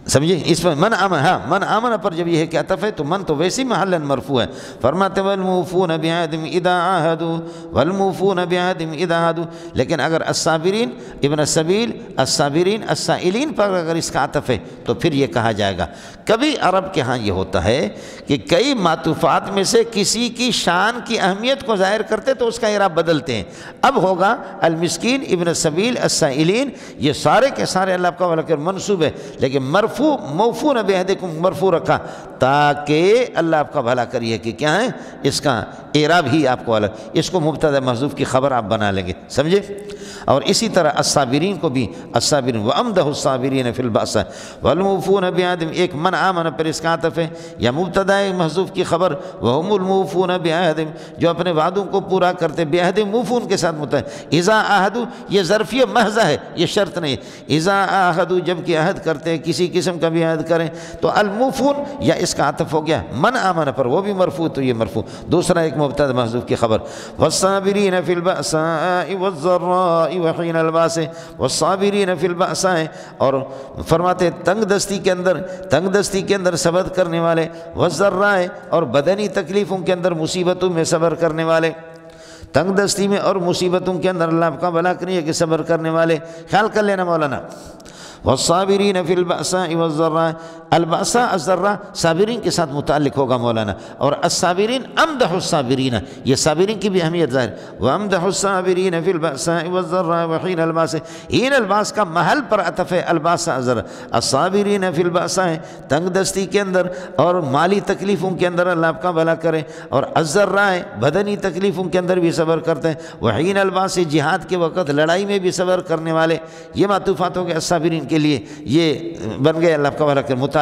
Speaker 1: سمجھے؟ اس میں من آمن، ہاں من آمن پر جب یہ ہے کہ عطف ہے تو من تو ویسی محل مرفوع ہے۔ فرماتے والموفون بعہدہم اذا عاہدوا، والموفون بعہدہم اذا عاہدوا، لیکن اگر الصابرین ابن السبیل الصابرین السائلین پر اگر اس کا عطف ہے تو پھر یہ کہا جائے گا۔ کبھی عرب کے ہاں یہ ہوتا ہے کہ کئی معطوفات میں سے کسی کی شان کی اہمیت کو ظاہر کرتے تو اس کا اعراب بدلتے ہیں۔ اب ہوگا المسکین ابن السبیل السائلین، یہ سارے کے سارے اللہ کا وعلہ منصوب ہے، لیکن مرفوع موفون بعہدکم مرفوع رکھا تاکہ اللہ آپ کا بھلا کریے کہ کیا ہے اس کا اعراب ہی آپ کو الگ، اس کو مبتدا محذوف کی خبر آپ بنا لیں گے، سمجھے؟ اور اسی طرح الصابرین کو بھی الصابرین وامدہ الصابرین فی البأساء والموفون بعہدہم، ایک من آمن پر اس کا عطف ہے یا مبتدا محذوف کی خبر، وہم الموفون بعہدہم، جو اپنے وعدوں کو پورا کرتے، بعہدہم موفون کے ساتھ متا ہے۔ اذا عاہدوا یہ ظرفیہ محض ہے، یہ شرط نہیں۔ اذا عاہدوا جب کہ عہد کرتے ہیں، کسی قسم کا بھی عہد کریں تو الموفون یا اس کا عطف ہو گیا من آمن پر، وہ بھی مرفوع تو یہ مرفوع، دوسرا ایک مبتدا محذوف کی خبر۔ والصابرین فی البأساء والضراء وحین الباس، والصابرین فی البأساء، اور فرماتے تنگ دستی کے اندر صبر کرنے والے، والضراء اور بدنی تکلیفوں کے اندر مصیبتوں میں صبر کرنے والے، تنگ دستی میں اور مصیبتوں کے اندر اللہ آپ کا بھلا کریے کہ صبر کرنے والے، خیال کر لینا مولانا۔ والصابرین فی البأساء والضراء، البأساء الضراء صابرین کے ساتھ متعلق ہوگا مولانا، اور الصابرین امدح الصابرین، یہ صابرین کی بھی اہمیت ظاہر، وامدح الصابرین فی البأساء والضراء وحین الباس، حین الباس کا محل پر عطف ہے الباس الضراء، الصابرین فی البأساء تنگ دستی کے اندر اور مالی تکلیفوں کے اندر اللہ آپ کا بھلا کرے، اور الضراء بدنی تکلیفوں کے اندر بھی صبر کرتے ہیں، وحین الباس جہاد کے وقت لڑائی میں بھی صبر کرنے والے، یہ معطوفات ہو گئے الصابرین کے لیے، یہ بن گئے اللہ کا بھلا کرے متعلق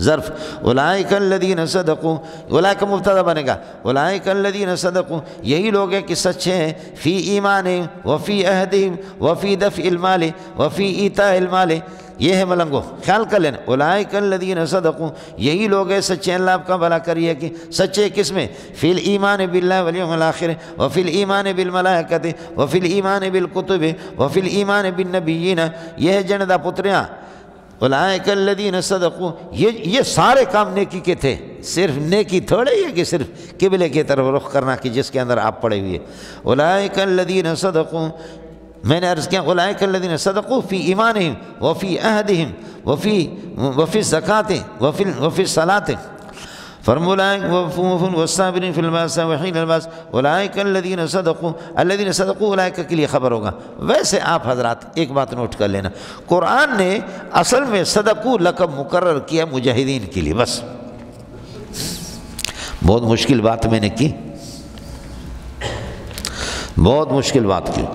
Speaker 1: ظرف، اولئک الذین صدقوا، اولئک مبتدا بنے گا، اولئک الذین صدقوا یہی لوگ ہیں کہ سچے ہیں، فی ایمانہم وفی عہدہم وفی دفع المال وفی ایتاء المال، یہ ہے ملنگو، خیال کر لینا، اولئک الذین صدقوا یہی لوگ ہیں سچے، اللہ آپ کا بھلا کریے کہ سچے کس میں، فی الایمان باللہ والیوم الآخر وفی الایمان بالملائکۃ وفی الایمان بالکتب وفی الایمان بالنبیین، یہ ہے جندہ پتریاں، اولئک الذین صدقوا، یہ سارے کام نیکی کے تھے، صرف نیکی تھوڑے ہی ہے کہ صرف قبلے کی طرف رخ کرنا کہ جس کے اندر آپ پڑے ہوئے، اولئک الذین صدقوا، میں نے عرض کیا اولئک الذین صدقوا فی ایمانہم وفی عہدہم وفی الزکاۃ وفی الصلاۃ، فرمولائک والصابرین فی البأساء وحین الباس، اولئک الذین صدقوا، الذین صدقوا اولئک کے لیے خبر ہوگا۔ ویسے آپ حضرات ایک بات نوٹ کر لینا، قرآن نے اصل میں صدقوا لقب مقرر کیا مجاہدین کے لیے، بس بہت مشکل بات میں نے کی، بہت مشکل بات کی،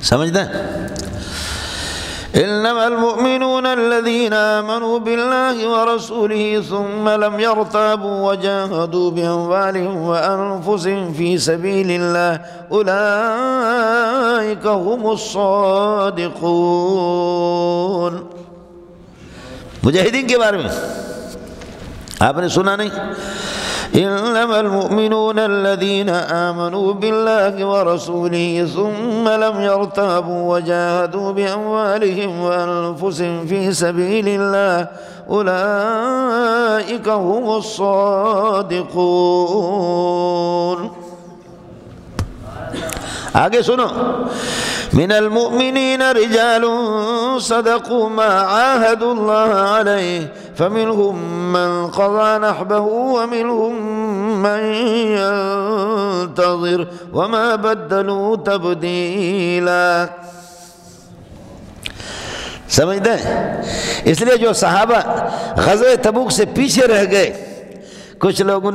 Speaker 1: سمجھتے ہیں؟ انما المؤمنون الذين آمنوا بالله ورسوله ثم لم يرتابوا وجاهدوا بأموالهم وأنفسهم في سبيل الله أولئك هم الصادقون۔ مجاہدین کے بارے میں آپ نے سنا نہیں؟ انما المؤمنون الذين آمنوا بالله ورسوله ثم لم يرتابوا وجاهدوا بأموالهم وأنفسهم في سبيل الله أولئك هم الصادقون۔ آگے سنو، من المؤمنین رجال صدقوا ما عاهدوا الله عليه فمنهم من قضى نحبه ومنهم من ينتظر وما بدلوا تبدیلا۔ سمجھتے ہیں؟ اس لیے جو صحابہ غزوہ تبوک سے پیچھے رہ گئے، کچھ لوگوں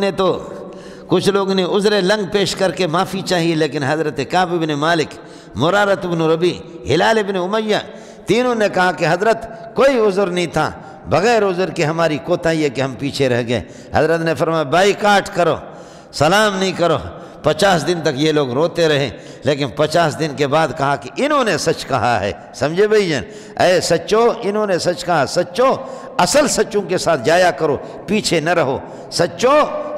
Speaker 1: نے عذر لنگ پیش کر کے معافی چاہی، لیکن حضرت کعب بن مالک، مرارۃ بن ربیع، ہلال بن امیہ، تینوں نے کہا کہ حضرت کوئی عذر نہیں تھا، بغیر عذر کے ہماری کوتاہی ہے کہ ہم پیچھے رہ گئے۔ حضرت نے فرمایا بائیکاٹ کرو، سلام نہیں کرو۔ 50 دن تک یہ لوگ روتے رہے، لیکن 50 دن کے بعد کہا کہ انہوں نے سچ کہا ہے۔ سمجھے بھائی جان؟ اے سچو، انہوں نے سچ کہا، سچو اصل سچوں کے ساتھ جایا کرو، پیچھے نہ رہو۔ سچو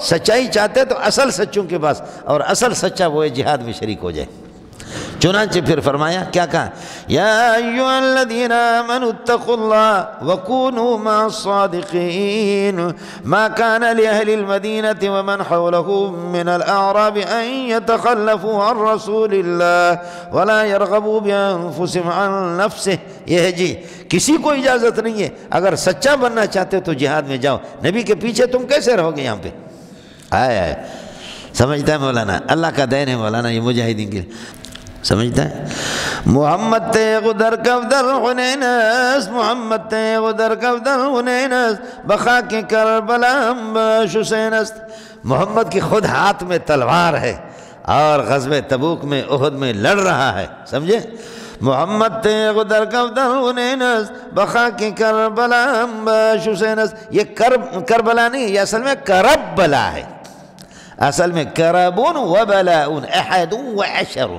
Speaker 1: سچائی چاہتے تو اصل سچوں کے پاس، اور اصل سچا وہ جہاد میں شریک ہو جائے۔ چنانچہ پھر فرمایا، کیا کہا؟ یا ایھا الذین آمنوا اتقوا اللہ وکونوا مع الصادقین ما کان لأہل المدینة ومن حولهم من الاعراب ان یتخلفوا عن رسول اللہ ولا یرغبوا بانفسهم عن نفسه۔ یہ ہے جی، کسی کو اجازت نہیں ہے، اگر سچا بننا چاہتے تو جہاد میں جاؤ، نبی کے پیچھے تم کیسے رہو گے یہاں پہ؟ آئے سمجھتا ہے مولانا؟ اللہ کا دین ہے مولانا یہ مجاہدین کے لیے، سمجھتا ہے؟ محمد تیغ در کفدر حنینس، محمد تیغ در کفدر حنینس، بخاک کربلا انباش حسینست۔ محمد کی خود ہاتھ میں تلوار ہے اور غزوہ تبوک میں احد میں لڑ رہا ہے، سمجھے؟ محمد تیغ در کفدر حنینس، بخاک کربلا انباش حسینست۔ یہ کربلا نہیں، یہ اصل میں کربلا ہے، اصل میں کربون و بلاؤن، احد و عشر۔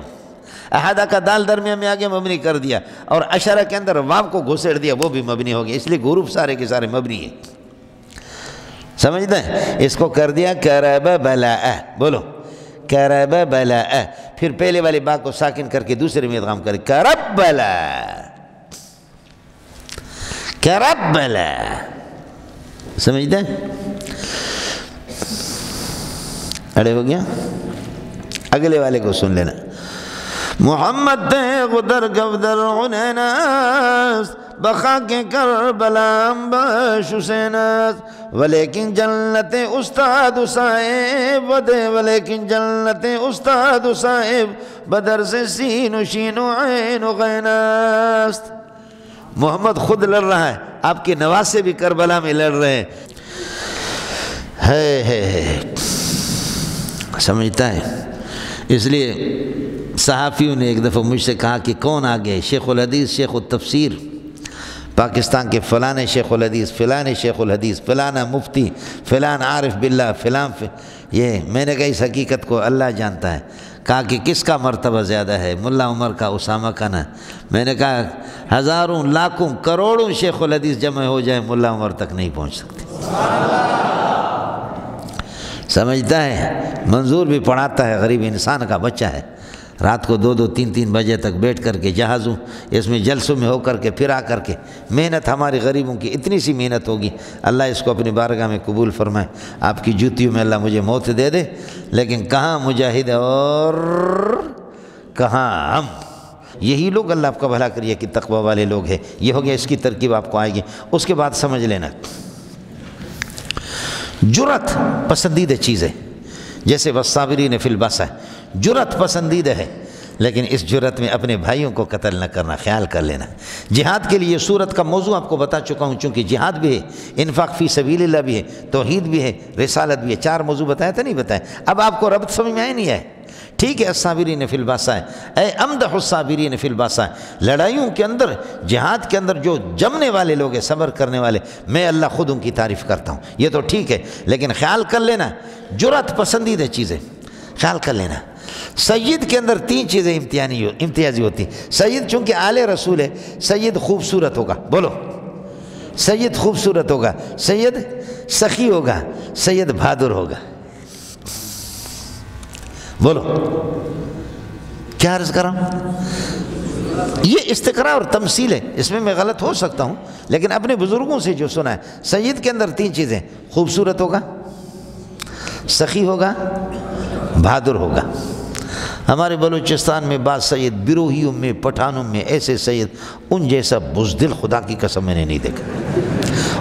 Speaker 1: احدہ کا دال درمیان میں آگے مبنی کر دیا، اور عشرہ کے اندر واو کو گھسیڑ دیا، وہ بھی مبنی ہو گیا، اس لیے حروف سارے کے سارے مبنی ہیں۔ سمجھتے ہیں؟ اس کو کر دیا کرب بلاء، بولو کرب بلاء، پھر پہلے والے با کو ساکن کر کے دوسرے میں ادغام کرے، کرب بلاء، کرب بلاء۔ سمجھتے ہیں؟ اڑے ہو گیا؟ اگلے والے کو سن لینا، محمد غدر گودر عنیناس بخاک کربلام باش حسیناس ولیکن جنت استاد صاحب ودے ولیکن جنت استاد صاحب بدر سے سین و شین و عین و غیناست۔ محمد خود لڑ رہا ہے، آپ کے نواسے بھی کربلا میں لڑ رہے ہیں۔ سمجھتا ہے؟ اس لیے صحافیوں نے ایک دفعہ مجھ سے کہا کہ کون آگے، شیخ الحدیث شیخ التفسیر پاکستان کے فلانے شیخ الحدیث، فلانے شیخ الحدیث، فلانا مفتی، فلان عارف باللہ، فلان یہ میں نے کہا اس حقیقت کو اللہ جانتا ہے۔ کہا کہ کس کا مرتبہ زیادہ ہے، ملا عمر کا، اسامہ کا نہ؟ میں نے کہا ہزاروں لاکھوں کروڑوں شیخ الحدیث جمع ہو جائیں ملا عمر تک نہیں پہنچ سکتے۔ سمجھتا ہے؟ منظور بھی پڑھاتا ہے، غریب انسان کا بچہ ہے، رات کو 2 3 بجے تک بیٹھ کر کے جہازوں اس میں جلسوں میں ہو کر کے پھر آ کر کے محنت، ہماری غریبوں کی اتنی سی محنت ہوگی، اللہ اس کو اپنی بارگاہ میں قبول فرمائے، آپ کی جوتیوں میں اللہ مجھے موت دے دے، لیکن کہاں مجاہد اور کہاں ہم؟ یہی لوگ اللہ آپ کا بھلا کریے کہ تقوی والے لوگ ہیں۔ یہ ہو گیا، اس کی ترکیب آپ کو آئے گی۔ اس کے بعد سمجھ لینا، جرأت پسندیدہ چیز ہے، جیسے والصابرین فی البأساء، جرأت پسندیدہ ہے، لیکن اس جرأت میں اپنے بھائیوں کو قتل نہ کرنا، خیال کر لینا۔ جہاد کے لیے یہ سورت کا موضوع آپ کو بتا چکا ہوں، چونکہ جہاد بھی ہے، انفاق فی سبیل اللہ بھی ہے، توحید بھی ہے، رسالت بھی ہے، 4 موضوع بتایا تھا نہیں بتایا؟ اب آپ کو ربط سمجھ میں آئے نہیں ہے؟ ٹھیک ہے، الصابرین فی البأساء، اے امدح الصابرین فی البأساء، لڑائیوں کے اندر، جہاد کے اندر جو جمنے والے لوگ ہیں، صبر کرنے والے، میں اللہ خود ان کی تعریف کرتا ہوں۔ یہ تو ٹھیک ہے، لیکن خیال کر لینا جرأت پسندیدہ چیز ہے، خیال کر لینا۔ سید کے اندر 3 چیزیں امتیازی ہوتی ہیں۔ سید چونکہ آل رسول ہے، سید خوبصورت ہوگا، بولو، سید خوبصورت ہوگا، سید سخی ہوگا، سید بہادر ہوگا، بولو کیا عرض کر رہا ہوں؟ یہ استقراء اور تمثیل ہے، اس میں غلط ہو سکتا ہوں، لیکن اپنے بزرگوں سے جو سنا ہے، سید کے اندر 3 چیزیں، خوبصورت ہوگا، سخی ہوگا، بہادر ہوگا۔ ہمارے بلوچستان میں بعض سید بروہیوں میں، پٹھانوں میں ایسے سید، ان جیسا بزدل خدا کی قسم میں نے نہیں دیکھا،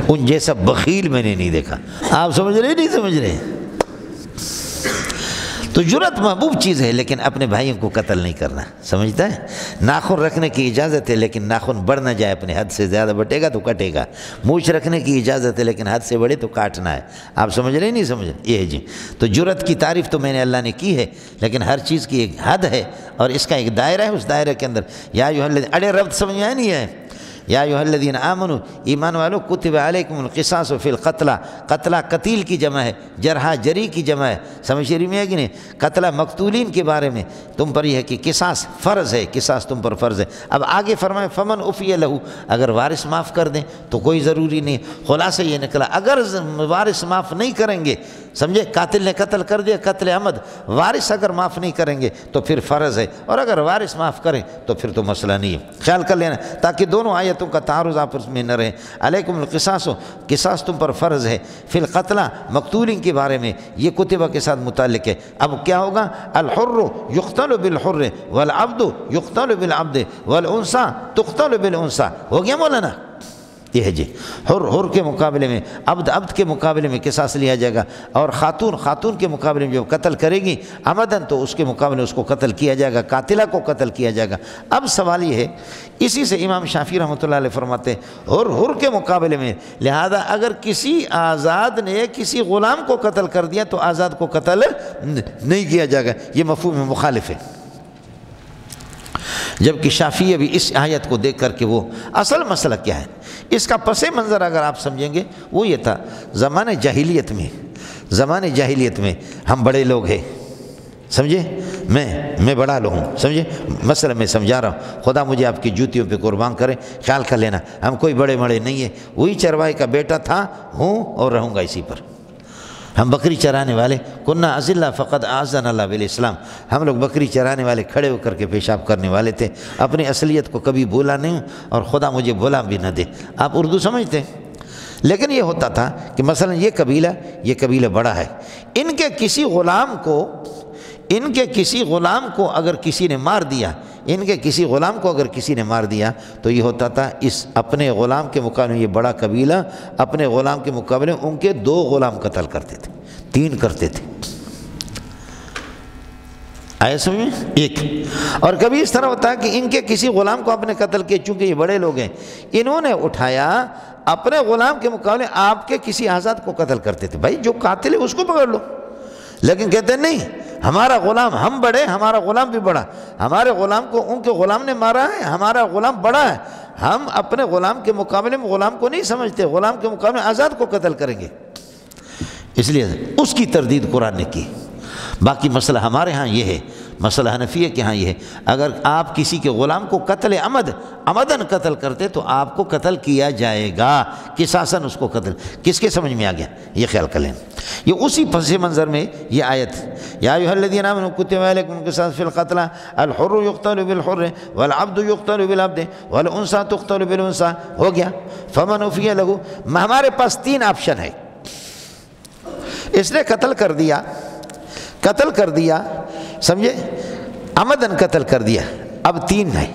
Speaker 1: ان جیسا بخیل میں نے نہیں دیکھا۔ آپ سمجھ رہے نہیں سمجھ رہے؟ تو جرأت محبوب چیز ہے، لیکن اپنے بھائیوں کو قتل نہیں کرنا، سمجھتا ہے؟ ناخن رکھنے کی اجازت ہے، لیکن ناخن بڑھ نہ جائے، اپنے حد سے زیادہ بٹے گا تو کٹے گا۔ مونچھ رکھنے کی اجازت ہے، لیکن حد سے بڑھے تو کاٹنا ہے۔ آپ سمجھ رہے نہیں سمجھ رہے؟ یہ ہے جی۔ تو جرأت کی تعریف تو میں نے اللہ نے کی ہے، لیکن ہر چیز کی ایک حد ہے اور اس کا ایک دائرہ ہے، اس دائرے کے اندر یا ایھا الذین، اڑے ربط سمجھ میں نہیں ہے؟ یا ایھا الذین آمنوا، ایمان والو، کتب علیکم القصاص فی القتلى، قتلہ قتیل کی جمع ہے، جرحہ جری کی جمع ہے، سمجھ شریف میں ہے کہ نہیں؟ قتلہ مقتولین کے بارے میں تم پر یہ ہے کہ قصاص فرض ہے، قصاص تم پر فرض ہے۔ اب آگے فرمائے فمن عفی لہ، اگر وارث معاف کر دیں تو کوئی ضروری نہیں۔ خلاصہ یہ نکلا، اگر وارث معاف نہیں کریں گے، سمجھے، قاتل نے قتل کر دیا قتل عمد، وارث اگر معاف نہیں کریں گے تو پھر فرض ہے، اور اگر وارث معاف کریں تو پھر تو مسئلہ نہیں ہے۔ خیال کر لینا تاکہ دونوں آیتوں کا تعارض آپس میں نہ رہے۔ علیکم القصاص، قصاص تم پر فرض ہے، فی القتلى، مقتولین کے بارے میں، یہ کتبہ کے ساتھ متعلق ہے۔ اب کیا ہوگا؟ الحر یقتل بالحر والعبد یقتل بالعبد والانثى تقتل بالانثى، ہو گیا مولانا؟ یہ ہے جی، حر کے مقابلے میں، عبد کے مقابلے میں قصاص لیا جائے گا، اور خاتون کے مقابلے میں جو قتل کرے گی عمدن تو اس کے مقابلے اس کو قتل کیا جائے گا، قاتلہ کو قتل کیا جائے گا۔ اب سوال یہ ہے، اسی سے امام شافعی رحمۃ اللہ علیہ فرماتے ہیں حر کے مقابلے میں، لہذا اگر کسی آزاد نے کسی غلام کو قتل کر دیا تو آزاد کو قتل نہیں کیا جائے گا، یہ مفہوم مخالف ہے۔ جبکہ شافعی ابھی اس آیت کو دیکھ کر کے وہ اصل مسئلہ کیا ہے، اس کا پس منظر اگر آپ سمجھیں گے، وہ یہ تھا زمانہ جاہلیت میں ہم بڑے لوگ ہیں، سمجھے، میں بڑا لوگ ہوں، سمجھے، مسئلہ میں سمجھا رہا ہوں، خدا مجھے آپ کی جوتیوں پہ قربان کرے، خیال کر لینا، ہم کوئی بڑے نہیں ہیں، وہی چرواہے کا بیٹا تھا، ہوں اور رہوں گا اسی پر۔ ہم بکری چرانے والے، کننا اذلہ فقد اعزنا اللہ بالاسلام، ہم لوگ بکری چرانے والے، کھڑے ہو کر کے پیشاب کرنے والے تھے، اپنی اصلیت کو کبھی بھولا نہیں ہوں، اور خدا مجھے بھولا بھی نہ دے۔ آپ اردو سمجھتے ہیں؟ لیکن یہ ہوتا تھا کہ مثلا یہ قبیلہ بڑا ہے، ان کے کسی غلام کو ان کے کسی غلام کو اگر کسی نے مار دیا، ان کے کسی غلام کو اگر کسی نے مار دیا تو یہ ہوتا تھا اس اپنے غلام کے مقابلے، یہ بڑا قبیلہ اپنے غلام کے مقابلے ان کے 2 غلام قتل کرتے تھے، 3 کرتے تھے، آئے سمجھ میں؟ 1۔ اور کبھی اس طرح ہوتا ہے کہ ان کے کسی غلام کو آپ نے قتل کیا، چونکہ یہ بڑے لوگ ہیں، انہوں نے اٹھایا اپنے غلام کے مقابلے آپ کے کسی آزاد کو قتل کرتے تھے۔ بھائی جو قاتل ہے اس کو پکڑ لو، لیکن کہتے ہیں نہیں، ہمارا غلام، ہم بڑے، ہمارا غلام بھی بڑا، ہمارے غلام کو ان کے غلام نے مارا ہے، ہمارا غلام بڑا ہے، ہم اپنے غلام کے مقابلے میں غلام کو نہیں سمجھتے، غلام کے مقابلے میں آزاد کو قتل کریں گے۔ اس لیے اس کی تردید قرآن نے کی۔ باقی مسئلہ ہمارے ہاں یہ ہے، مسئلہ حنفیہ کے ہاں یہ ہے، اگر آپ کسی کے غلام کو قتل عمدن قتل کرتے تو آپ کو قتل کیا جائے گا، قصاصاً اس کو قتل۔ کس کے سمجھ میں آ گیا؟ یہ خیال کر لیں۔ یہ اسی پس منظر میں یہ آیت، یا ایھا الذین آمنوا کتب علیکم القصاص فی القتلى الحر یقتل بالحر والعبد یقتل بالعبد والانثى تقتل بالانثى، ہو گیا۔ فمن عفی لہ، ہمارے پاس 3 آپشن ہے۔ اس نے قتل کر دیا، سمجھے، عمدن قتل کر دیا، اب 3 ہے۔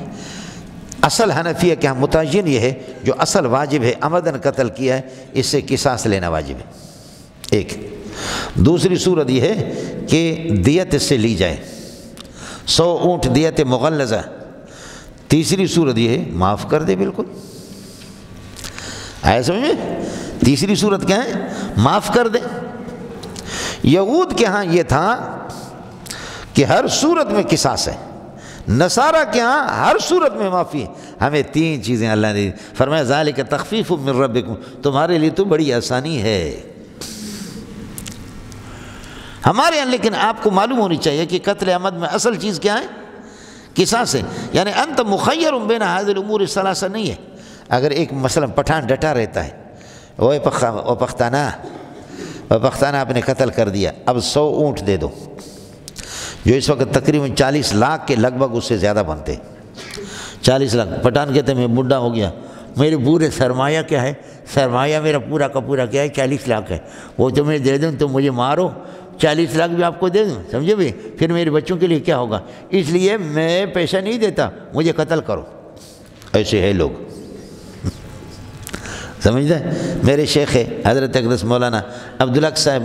Speaker 1: اصل حنفیہ کے ہاں متعین یہ ہے، جو اصل واجب ہے عمدن قتل کیا ہے اس سے قصاص لینا واجب ہے، 1۔ دوسری صورت یہ ہے کہ دیت اس سے لی جائے، 100 اونٹ دیت مغلظہ۔ تیسری صورت یہ ہے معاف کر دے بالکل، آئے سمجھ میں؟ تیسری صورت کیا ہے؟ معاف کر دے۔ یہود کے ہاں یہ تھا کہ ہر صورت میں قصاص ہے، نصارہ کے ہاں ہر صورت میں معافی ہے۔ ہمیں 3 چیزیں اللہ نے دی، فرمایا ذالک تخفیف من ربکم، تمہارے لیے تو بڑی آسانی ہے ہمارے یہاں، لیکن آپ کو معلوم ہونی چاہیے کہ قتل عمد میں اصل چیز کیا ہے؟ قصاص ہے۔ یعنی انت مخیر بین هذه الامور الثلاثہ نہیں ہے۔ اگر ایک مثلا پٹھان ڈٹا رہتا ہے، وہ پختانہ آپ نے قتل کر دیا، اب 100 اونٹ دے دو، جو اس وقت تقریباً 40 لاکھ کے لگ بھگ اس سے زیادہ بنتے، 40 لاکھ۔ پٹھان کہتے ہیں میں بڈھا ہو گیا، میرے پورے سرمایہ کیا ہے؟ سرمایہ میرا پورا کا پورا کیا ہے؟ 40 لاکھ ہے، وہ تمہیں دے دوں تو مجھے مارو، 40 لاکھ بھی آپ کو دے دوں، سمجھے بھی؟ پھر میرے بچوں کے لیے کیا ہوگا؟ اس لیے میں پیسہ نہیں دیتا، مجھے قتل کرو۔ ایسے ہے لوگ، سمجھتے ہیں؟ میرے شیخ ہے حضرت اقدس مولانا عبدالحق صاحب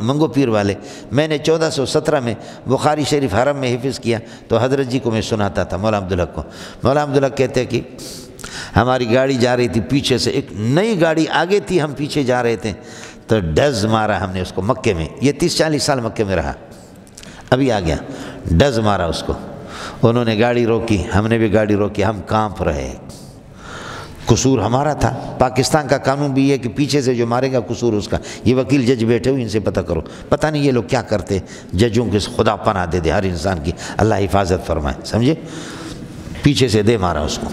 Speaker 1: منگو پیر والے، میں نے 1417 میں بخاری شریف حرم میں حفظ کیا تو حضرت جی کو میں سناتا تھا، مولانا عبدالحق کو۔ مولانا عبدالحق کہتے ہیں کہ ہماری گاڑی جا رہی تھی، پیچھے سے ایک نئی گاڑی آگے تھی، ہم پیچھے جا رہے تھے تو ڈز مارا ہم نے اس کو مکے میں، یہ 30-40 سال مکے میں رہا، ابھی آ گیا، ڈز مارا اس کو، انہوں نے گاڑی روکی، ہم نے بھی گاڑی روکی، ہم کانپ رہے، قصور ہمارا تھا۔ پاکستان کا قانون بھی ہے کہ پیچھے سے جو مارے گا قصور اس کا۔ یہ وکیل جج بیٹھے ہوئے، ان سے پتہ کرو، پتہ نہیں یہ لوگ کیا کرتے، ججوں کے خدا پناہ دے دے ہر انسان کی، اللہ حفاظت فرمائے، سمجھے؟ پیچھے سے دے مارا اس کو،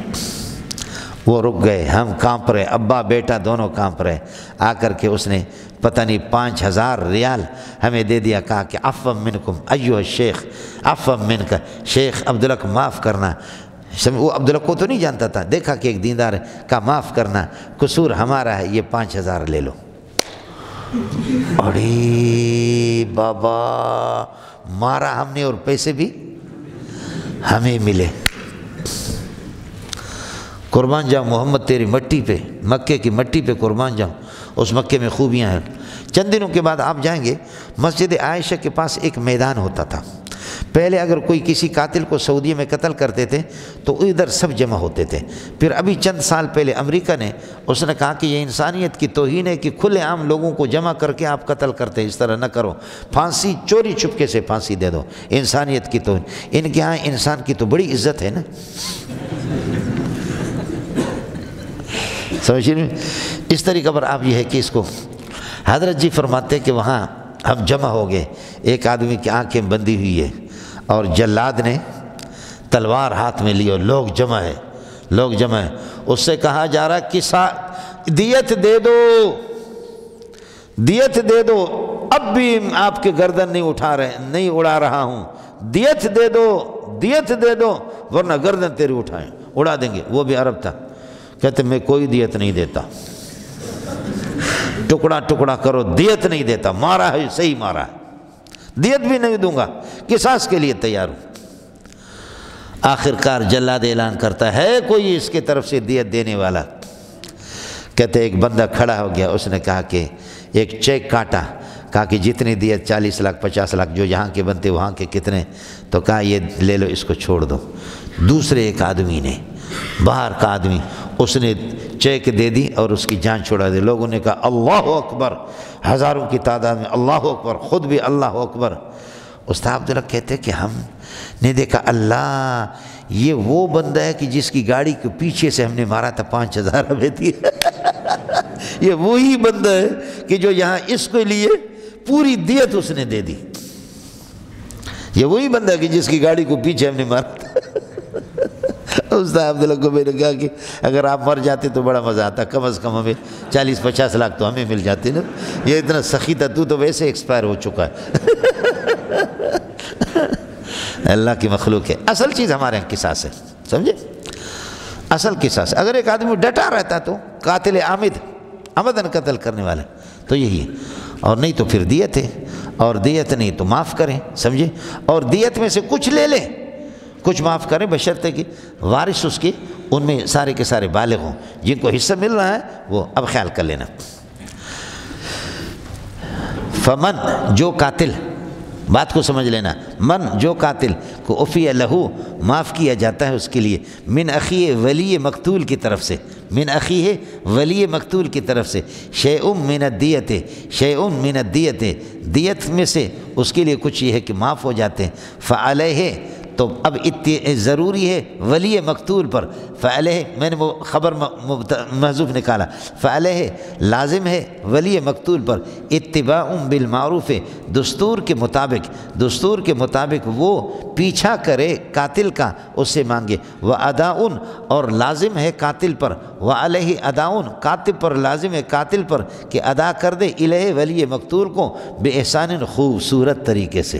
Speaker 1: وہ رک گئے، ہم کانپ رہے، ابا بیٹا دونوں کانپ رہے۔ آ کر کے اس نے پتہ نہیں 5000 ریال ہمیں دے دیا، کہا کہ عفو منکم ایھا الشیخ، عفو منک، شیخ عبدالحق معاف کرنا۔ وہ عبدالحق کو تو نہیں جانتا تھا، دیکھا کہ ایک دیندار ہے، کہا معاف کرنا، قصور ہمارا ہے، یہ 5000 لے لو۔ ارے بابا، مارا ہم نے اور پیسے بھی ہمیں ملے۔ قربان جاؤں محمد تیری مٹی پہ، مکے کی مٹی پہ قربان جاؤں، اس مکے میں خوبیاں ہیں۔ چند دنوں کے بعد آپ جائیں گے، مسجد عائشہ کے پاس ایک میدان ہوتا تھا۔ پہلے اگر کوئی کسی قاتل کو سعودی میں قتل کرتے تھے تو ادھر سب جمع ہوتے تھے، پھر ابھی چند سال پہلے امریکہ نے اس نے کہا کہ یہ انسانیت کی توہین ہے کہ کھلے عام لوگوں کو جمع کر کے آپ قتل کرتے، اس طرح نہ کرو، پھانسی چوری چپکے سے پھانسی دے دو، انسانیت کی توہین۔ ان کے ہاں انسان کی تو بڑی عزت ہے نا، سمجھ رہے ہیں؟ اس طریقہ پر آپ یہ ہے کہ اس کو حضرت جی فرماتے کہ وہاں ہم جمع ہو گئے، ایک آدمی کی آنکھیں بندی ہوئی ہے اور جلاد نے تلوار ہاتھ میں لی اور لوگ جمع ہے، اس سے کہا جا رہا کہ دیت دے دو، دیت دے دو، اب بھی آپ کے گردن نہیں اڑا رہا ہوں، دیت دے دو، دیت دے دو، ورنہ گردن تیری اٹھائیں اڑا دیں گے۔ وہ بھی عرب تھا، کہتے میں کوئی دیت نہیں دیتا، ٹکڑا ٹکڑا کرو، دیت نہیں دیتا، مارا ہے صحیح مارا ہے، دیت بھی نہیں دوں گا، قصاص کے لیے تیار ہوں۔ آخر کار جلاد اعلان کرتا ہے کوئی اس کی طرف سے دیت دینے والا؟ کہتے ایک بندہ کھڑا ہو گیا، اس نے کہا کہ ایک چیک کاٹا، کہا کہ جتنی دیت 40 لاکھ 50 لاکھ جو یہاں کے بنتے وہاں کے کتنے، تو کہا یہ لے لو، اس کو چھوڑ دو۔ دوسرے ایک آدمی نے، باہر کا آدمی، اس نے چیک دے دی اور اس کی جان چھوڑا دی۔ لوگوں نے کہا اللہ اکبر، ہزاروں کی تعداد میں اللہ اکبر، خود بھی اللہ اکبر۔ استاد عبداللہ کہتے کہ ہم نے دیکھا اللہ یہ وہ بندہ ہے کہ جس کی گاڑی کے پیچھے سے ہم نے مارا تھا 5000 ہمیں دی، یہ وہی بندہ ہے کہ جو یہاں اس کے لیے پوری دیت اس نے دے دی، یہ وہی بندہ ہے کہ جس کی گاڑی کو پیچھے ہم نے مارا تھا۔ استاد عبداللہ کو میں نے کہا کہ اگر آپ مر جاتے تو بڑا مزہ آتا، کم از کم ہمیں 40-50 لاکھ تو ہمیں مل جاتے نا، یہ اتنا سخی تھا، تو ویسے ایکسپائر ہو چکا ہے۔ اللہ کی مخلوق ہے۔ اصل چیز ہمارے یہاں قصاص ہے، سمجھے؟ اصل قصاص، اگر ایک آدمی ڈٹا رہتا تو قاتل عامد، عمدن قتل کرنے والا، تو یہی ہے، اور نہیں تو پھر دیت ہے، اور دیت نہیں تو معاف کریں، سمجھے؟ اور دیت میں سے کچھ لے لیں، کچھ معاف کریں، بشرطے کہ وارث اس کے ان میں سارے کے سارے بالغ ہوں، جن کو حصہ مل رہا ہے وہ اب خیال کر لینا۔ فمن، جو قاتل، بات کو سمجھ لینا، من، جو قاتل کو عفی لہو، معاف کیا جاتا ہے اس کے لیے، من اخیہ، ولی مقتول کی طرف سے، من اخیہ، ولی مقتول کی طرف سے، شیء من الدیت، شیء من الدیت، دیت میں سے اس کے لیے کچھ یہ ہے کہ معاف ہو جاتے ہیں، فعلیہ، تو اب ضروری ہے ولی مقتول پر، فعلیہ، میں نے وہ خبر محذوف نکالا، فعلیہ لازم ہے ولی مقتول پر اتباع بالمعروف، دستور کے مطابق وہ پیچھا کرے قاتل کا، اس سے مانگے، واداء، اور لازم ہے قاتل پر، وعلیہ اداء، قاتل پر لازم ہے قاتل پر کہ ادا کر دے الیہ ولی مقتول کو باحسان، خوبصورت طریقے سے۔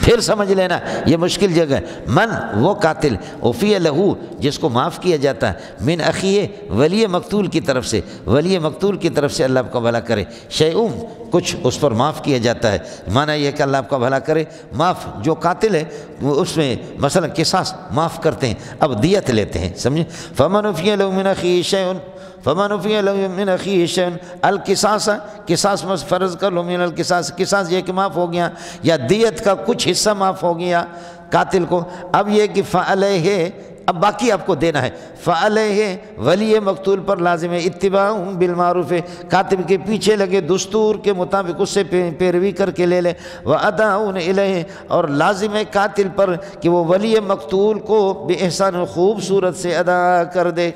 Speaker 1: پھر سمجھ لینا یہ مشکل جگہ ہے، من، وہ قاتل، عفی لہو، جس کو معاف کیا جاتا ہے، من اخیہ، ولی مقتول کی طرف سے، ولی مقتول کی طرف سے اللہ آپ کا بھلا کرے، شیئون، کچھ اس پر معاف کیا جاتا ہے، معنی یہ کہ اللہ آپ کا بھلا کرے، معاف، جو قاتل ہے وہ اس میں مثلا قصاص معاف کرتے ہیں، اب دیت لیتے ہیں، سمجھے؟ فمن عفی لہو من اخیہ شیئن، فمن عفی لہو من اخیہ شیئن، القصاص، قصاص فرض کر لو، من القصاص، قصاص یہ کہ معاف ہو گیا، یا دیت کا کچھ حصہ معاف ہو گیا قاتل کو، اب یہ کہ فعلیہ، اب باقی آپ کو دینا ہے، فعلیہ، ولی مقتول پر لازم ہے اتباع بالمعروف، قاتل کے پیچھے لگے، دستور کے مطابق اس سے پیروی کر کے لے لے، واداء الیہ، اور لازم ہے قاتل پر کہ وہ ولی مقتول کو باحسان، خوبصورت سے ادا کر دے۔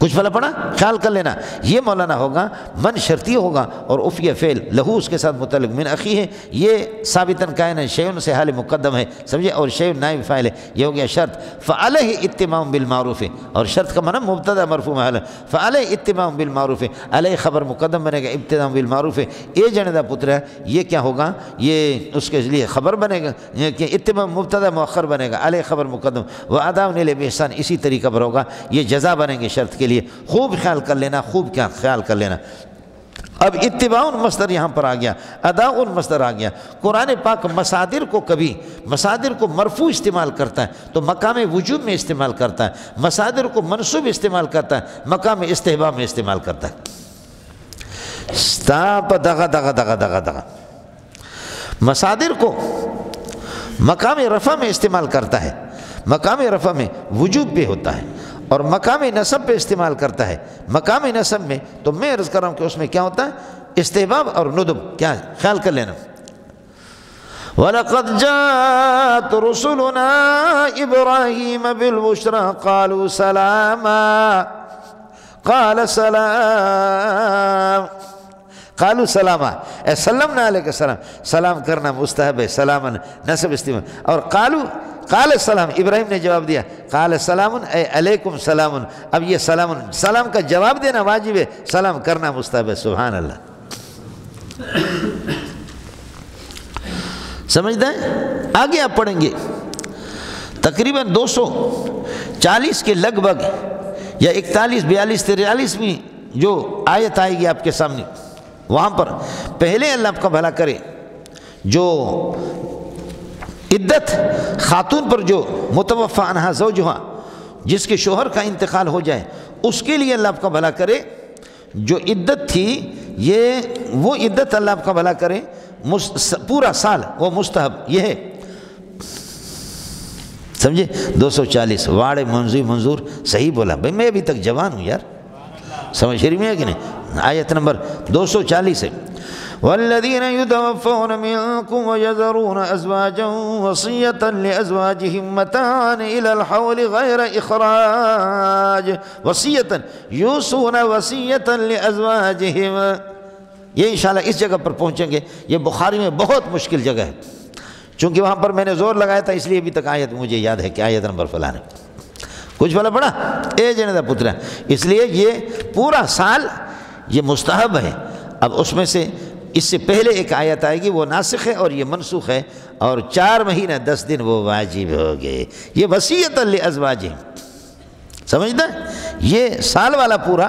Speaker 1: کچھ پھلا پڑا؟ خیال کر لینا، یہ مولانا ہوگا، من شرطی ہوگا، اور عفیہ فعل لہو اس کے ساتھ متعلق، من اخیہ یہ ثابتاً کائن ہے، شیئن سے حال مقدم ہے، سمجھے؟ اور شیئن نائب فاعل ہے، یہ ہو گیا شرط، فعلیہ اتماع بالمعروف، اور شرط کا معنی مبتدا مرفوع محل ہے، فعلیہ اتماع بالمعروف، علیہ خبر مقدم بنے گا، ابتداء بالمعروف، اے جندا پتر ہے، یہ کیا ہوگا؟ یہ اس کے لیے خبر بنے گا، کہ اتماع مبتدا مؤخر بنے گا، علیہ خبر مقدم، واداء الیہ باحسان، اسی طریقہ پر ہوگا، یہ جزا بنیں گے شرط کے لیے۔ خوب خیال کر لینا، خوب کیا خیال کر لینا۔ اب اتباع مصدر یہاں پر آ گیا، اداء مصدر آ گیا۔ قرآن پاک مصادر کو کبھی مصادر کو مرفوع استعمال کرتا ہے تو مقام وجوب میں استعمال کرتا ہے، مصادر کو منصوب استعمال کرتا ہے، مقام استحباب میں استعمال کرتا ہے۔ ستاپ دغا دغا دغا دغا دغا، مصادر کو مقام رفع میں استعمال کرتا ہے، مقام رفع میں وجوب پہ ہوتا ہے، اور مقام نصب پہ استعمال کرتا ہے۔ مقام نصب میں تو میں عرض کر رہا ہوں کہ اس میں کیا ہوتا ہے؟ استحباب اور ندب، کیا ہے؟ خیال کر لینا۔ وَلَقَدْ جَاءَتْ رُسُلُنَا إِبْرَاهِيمَ بِالْبُشْرَىٰ قَالُوا سَلَامًا، قَالَ سَلَامٌ، قالوا سلاما، اے سلمنا علیہ السلام، سلام کرنا مستحب ہے، سلامن نصب استعمال، اور قال السلام، ابراہیم نے جواب دیا، قال سلام اے علیکم سلام، اب یہ سلام کا جواب دینا واجب ہے، سلام کرنا مستحب ہے، سبحان اللہ۔ سمجھتے ہیں؟ آگے آپ پڑھیں گے تقریباً 240 کے لگ بھگ یا 41 42 43 میں جو آیت آئے گی آپ کے سامنے، وہاں پر پہلے اللہ آپ کا بھلا کرے، جو عدت خاتون پر جو متوفی عنہا زوجہا، جس کے شوہر کا انتقال ہو جائے، اس کے لیے اللہ آپ کا بھلا کرے، جو عدت تھی یہ وہ عدت اللہ آپ کا بھلا کرے پورا سال وہ مستحب یہ ہے، سمجھے؟ 240 واڑے منظور صحیح بولا بھائی، میں ابھی تک جوان ہوں یار، سمجھ رہی میں ہے کہ نہیں؟ آیت نمبر 240 ہے، والذین یتوفون منکم ویذرون ازواجا وصیۃ لازواجہم متاعا الی الحول غیر اخراج، وصیۃ یوصون وصیۃ لازواجہم، یہ انشاءاللہ اس جگہ پر پہنچیں گے، یہ بخاری میں بہت مشکل جگہ ہے، چونکہ وہاں پر میں نے زور لگایا تھا، اس لیے ابھی تک آیت مجھے یاد ہے کہ آیت نمبر فلان ہے، کچھ بھلا پڑا اے جنہ پترا، اس لیے یہ پورا سال یہ مستحب ہے۔ اب اس میں سے اس سے پہلے ایک آیت آئے گی وہ ناسخ ہے اور یہ منسوخ ہے، اور 4 مہینہ 10 دن وہ واجب ہو گئے، یہ وصیۃ لازواجہم، سمجھنا؟ یہ سال والا پورا،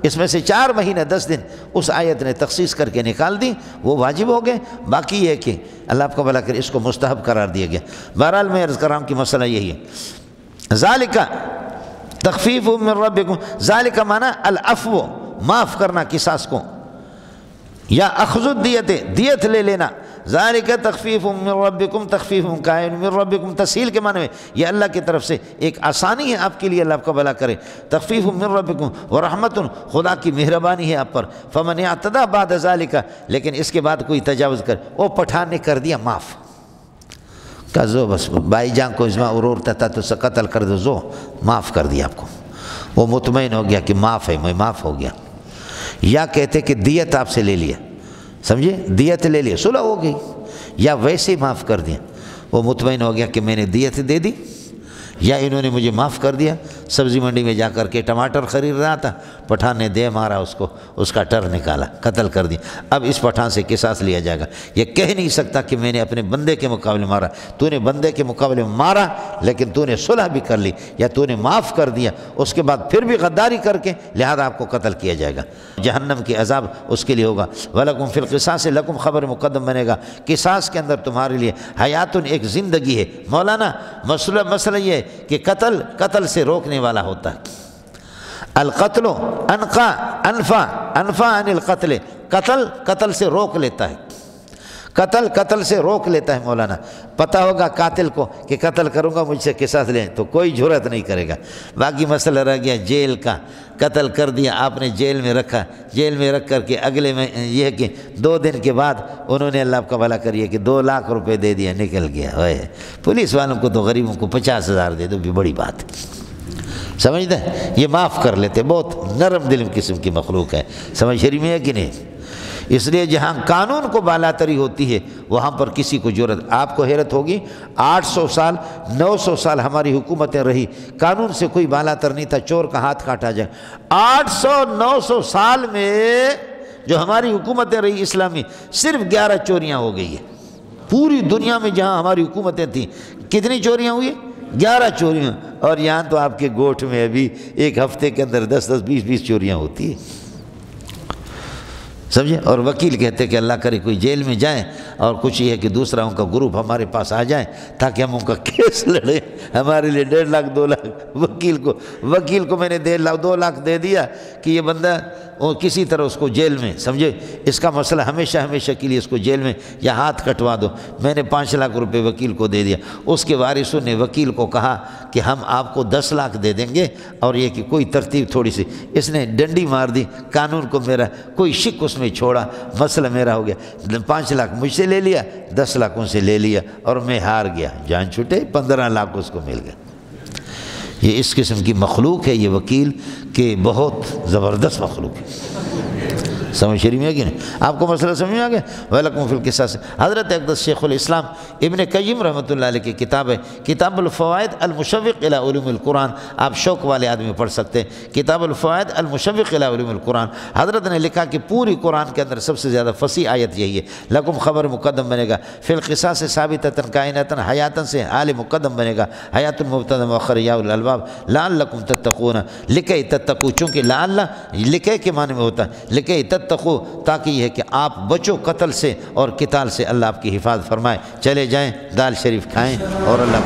Speaker 1: اس میں سے 4 مہینہ 10 دن اس آیت نے تخصیص کر کے نکال دی، وہ واجب ہو گئے، باقی یہ کہ اللہ آپ کو بھلا کر اس کو مستحب قرار دیا گیا۔ بہرحال میں عرض کرام کی مسئلہ یہی ہے، ذالک تخفیف من ربکم، ذالک معنی العفو، معاف کرنا قصاص کو، یا اخذ الدیت، دیت لے لینا، ذالک تخفیف من ربکم، تخفیف کائن من ربکم، تسہیل کے معنی میں یہ اللہ کی طرف سے ایک آسانی ہے آپ کے لیے، اللہ آپ کا بھلا کرے، تخفیف من ربکم ورحمت، خدا کی مہربانی ہے آپ پر، فمن اعتدی بعد ذالک، لیکن اس کے بعد کوئی تجاوز کر، وہ پٹھان نے کر دیا معاف، کہ زو بس بھائی جان کو ازما ارورتا تھا تو قتل کر دو، زو معاف کر دیا آپ کو، وہ مطمئن ہو گیا کہ معاف ہے، میں معاف ہو گیا، یا کہتے کہ دیت آپ سے لے لیا، سمجھے؟ دیت لے لیا، صلح ہو گئی، یا ویسے ہی معاف کر دیا، وہ مطمئن ہو گیا کہ میں نے دیت دے دی، یا انہوں نے مجھے معاف کر دیا، سبزی منڈی میں جا کر کے ٹماٹر خرید رہا تھا، پٹھان نے دے مارا اس کو، اس کا ٹر نکالا، قتل کر دیا، اب اس پٹھان سے قصاص لیا جائے گا، یہ کہہ نہیں سکتا کہ میں نے اپنے بندے کے مقابلے مارا، تو نے بندے کے مقابلے میں مارا لیکن تو نے صلح بھی کر لی، یا تو نے معاف کر دیا، اس کے بعد پھر بھی غداری کر کے لہذا آپ کو قتل کیا جائے گا، جہنم کی عذاب اس کے لیے ہوگا۔ وَلَكُمْ فِي الْقِصَاصِ، لَكُمْ خبر مقدم بنے گا، قصاص کے اندر تمہارے لیے حیاتن، ایک زندگی ہے۔ مولانا مسئلہ یہ ہے کہ قتل سے روکنے والا ہوتا ہے، القتل انفا عن القتل، قتل سے روک لیتا ہے، قتل سے روک لیتا ہے۔ مولانا پتہ ہوگا قاتل کو کہ قتل کروں گا مجھ سے قصاص لیں تو کوئی جرأت نہیں کرے گا، باقی مسئلہ رہ گیا جیل کا، قتل کر دیا آپ نے، جیل میں رکھا، جیل میں رکھ کر کے اگلے میں یہ ہے کہ 2 دن کے بعد انہوں نے اللہ آپ کا بھلا کریے کہ 2 لاکھ روپے دے دیا، نکل گیا، پولیس والوں کو تو غریبوں کو 50,000 دے دو بھی بڑی بات ہے، سمجھتے ہیں؟ یہ معاف کر لیتے، بہت نرم دل قسم کی مخلوق ہے، سمجھ رہی میں ہے کہ نہیں؟ اس لیے جہاں قانون کو بالاتری ہوتی ہے وہاں پر کسی کو جرأت، آپ کو حیرت ہوگی 800 سال 900 سال ہماری حکومتیں رہی، قانون سے کوئی بالاتر نہیں تھا، چور کا ہاتھ کاٹا جائے، 800-900 سال میں جو ہماری حکومتیں رہی اسلامی، صرف 11 چوریاں ہو گئی ہیں، پوری دنیا میں جہاں ہماری حکومتیں تھیں کتنی چوریاں ہوئی؟ 11 چوریاں، اور یہاں تو آپ کے گوٹھ میں ابھی ایک ہفتے کے اندر 10-10 20-20 چوریاں ہوتی ہیں، سمجھے؟ اور وکیل کہتے کہ اللہ کرے کوئی جیل میں جائیں اور کچھ یہ ہے کہ دوسرا ان کا گروپ ہمارے پاس آ جائیں تاکہ ہم ان کا کیس لڑیں، ہمارے لیے 1.5 لاکھ 2 لاکھ، وکیل کو میں نے 1.5 لاکھ 2 لاکھ دے دیا کہ یہ بندہ کسی طرح اس کو جیل میں، سمجھے؟ اس کا مسئلہ ہمیشہ کے لیے اس کو جیل میں یا ہاتھ کٹوا دو، میں نے 5 لاکھ روپے وکیل کو دے دیا، اس کے وارثوں نے وکیل کو کہا کہ ہم آپ کو 10 لاکھ دے دیں گے، اور یہ کہ کوئی ترتیب تھوڑی سی، اس نے ڈنڈی مار دی، قانون کو میرا کوئی شک اس میں چھوڑا، مسئلہ میرا ہو گیا، 5 لاکھ مجھ سے لے لیا، 10 لاکھ ان سے لے لیا، اور میں ہار گیا، جان چھوٹے، 15 لاکھ اس کو مل گیا۔ یہ اس قسم کی مخلوق ہے یہ وکیل کہ بہت زبردست مخلوق ہے، سمجھ رہی ہے کہ نہیں؟ آپ کو مسئلہ سمجھ میں آ گیا؟ وَلَكُمْ فِي الْقِصَاصِ، حضرت اقدس شیخ الاسلام ابن قیم رحمۃ اللہ علیہ کی کتاب ہے کتاب الفوائد المشوق الی علوم القرآن، آپ شوق والے آدمی پڑھ سکتے ہیں، کتاب الفوائد المشوق الی علوم القرآن۔ حضرت نے لکھا کہ پوری قرآن کے اندر سب سے زیادہ فصیح آیت یہی ہے، لکم خبر مقدم بنے گا، فی القصاص ثابتۃ کائنۃ، حیاتن سے حال مقدم بنے گا، حیات مبتدا مؤخر یا الالباب، لعلکم تتقون، لکے تتقو، چونکہ لعل لکے کے معنی میں ہوتا ہے، لکے تتقو، تاکہ یہ ہے کہ آپ بچو قتل سے اور قتال سے، اللہ آپ کی حفاظت فرمائے۔ چلے جائیں، دال شریف کھائیں اور اللہ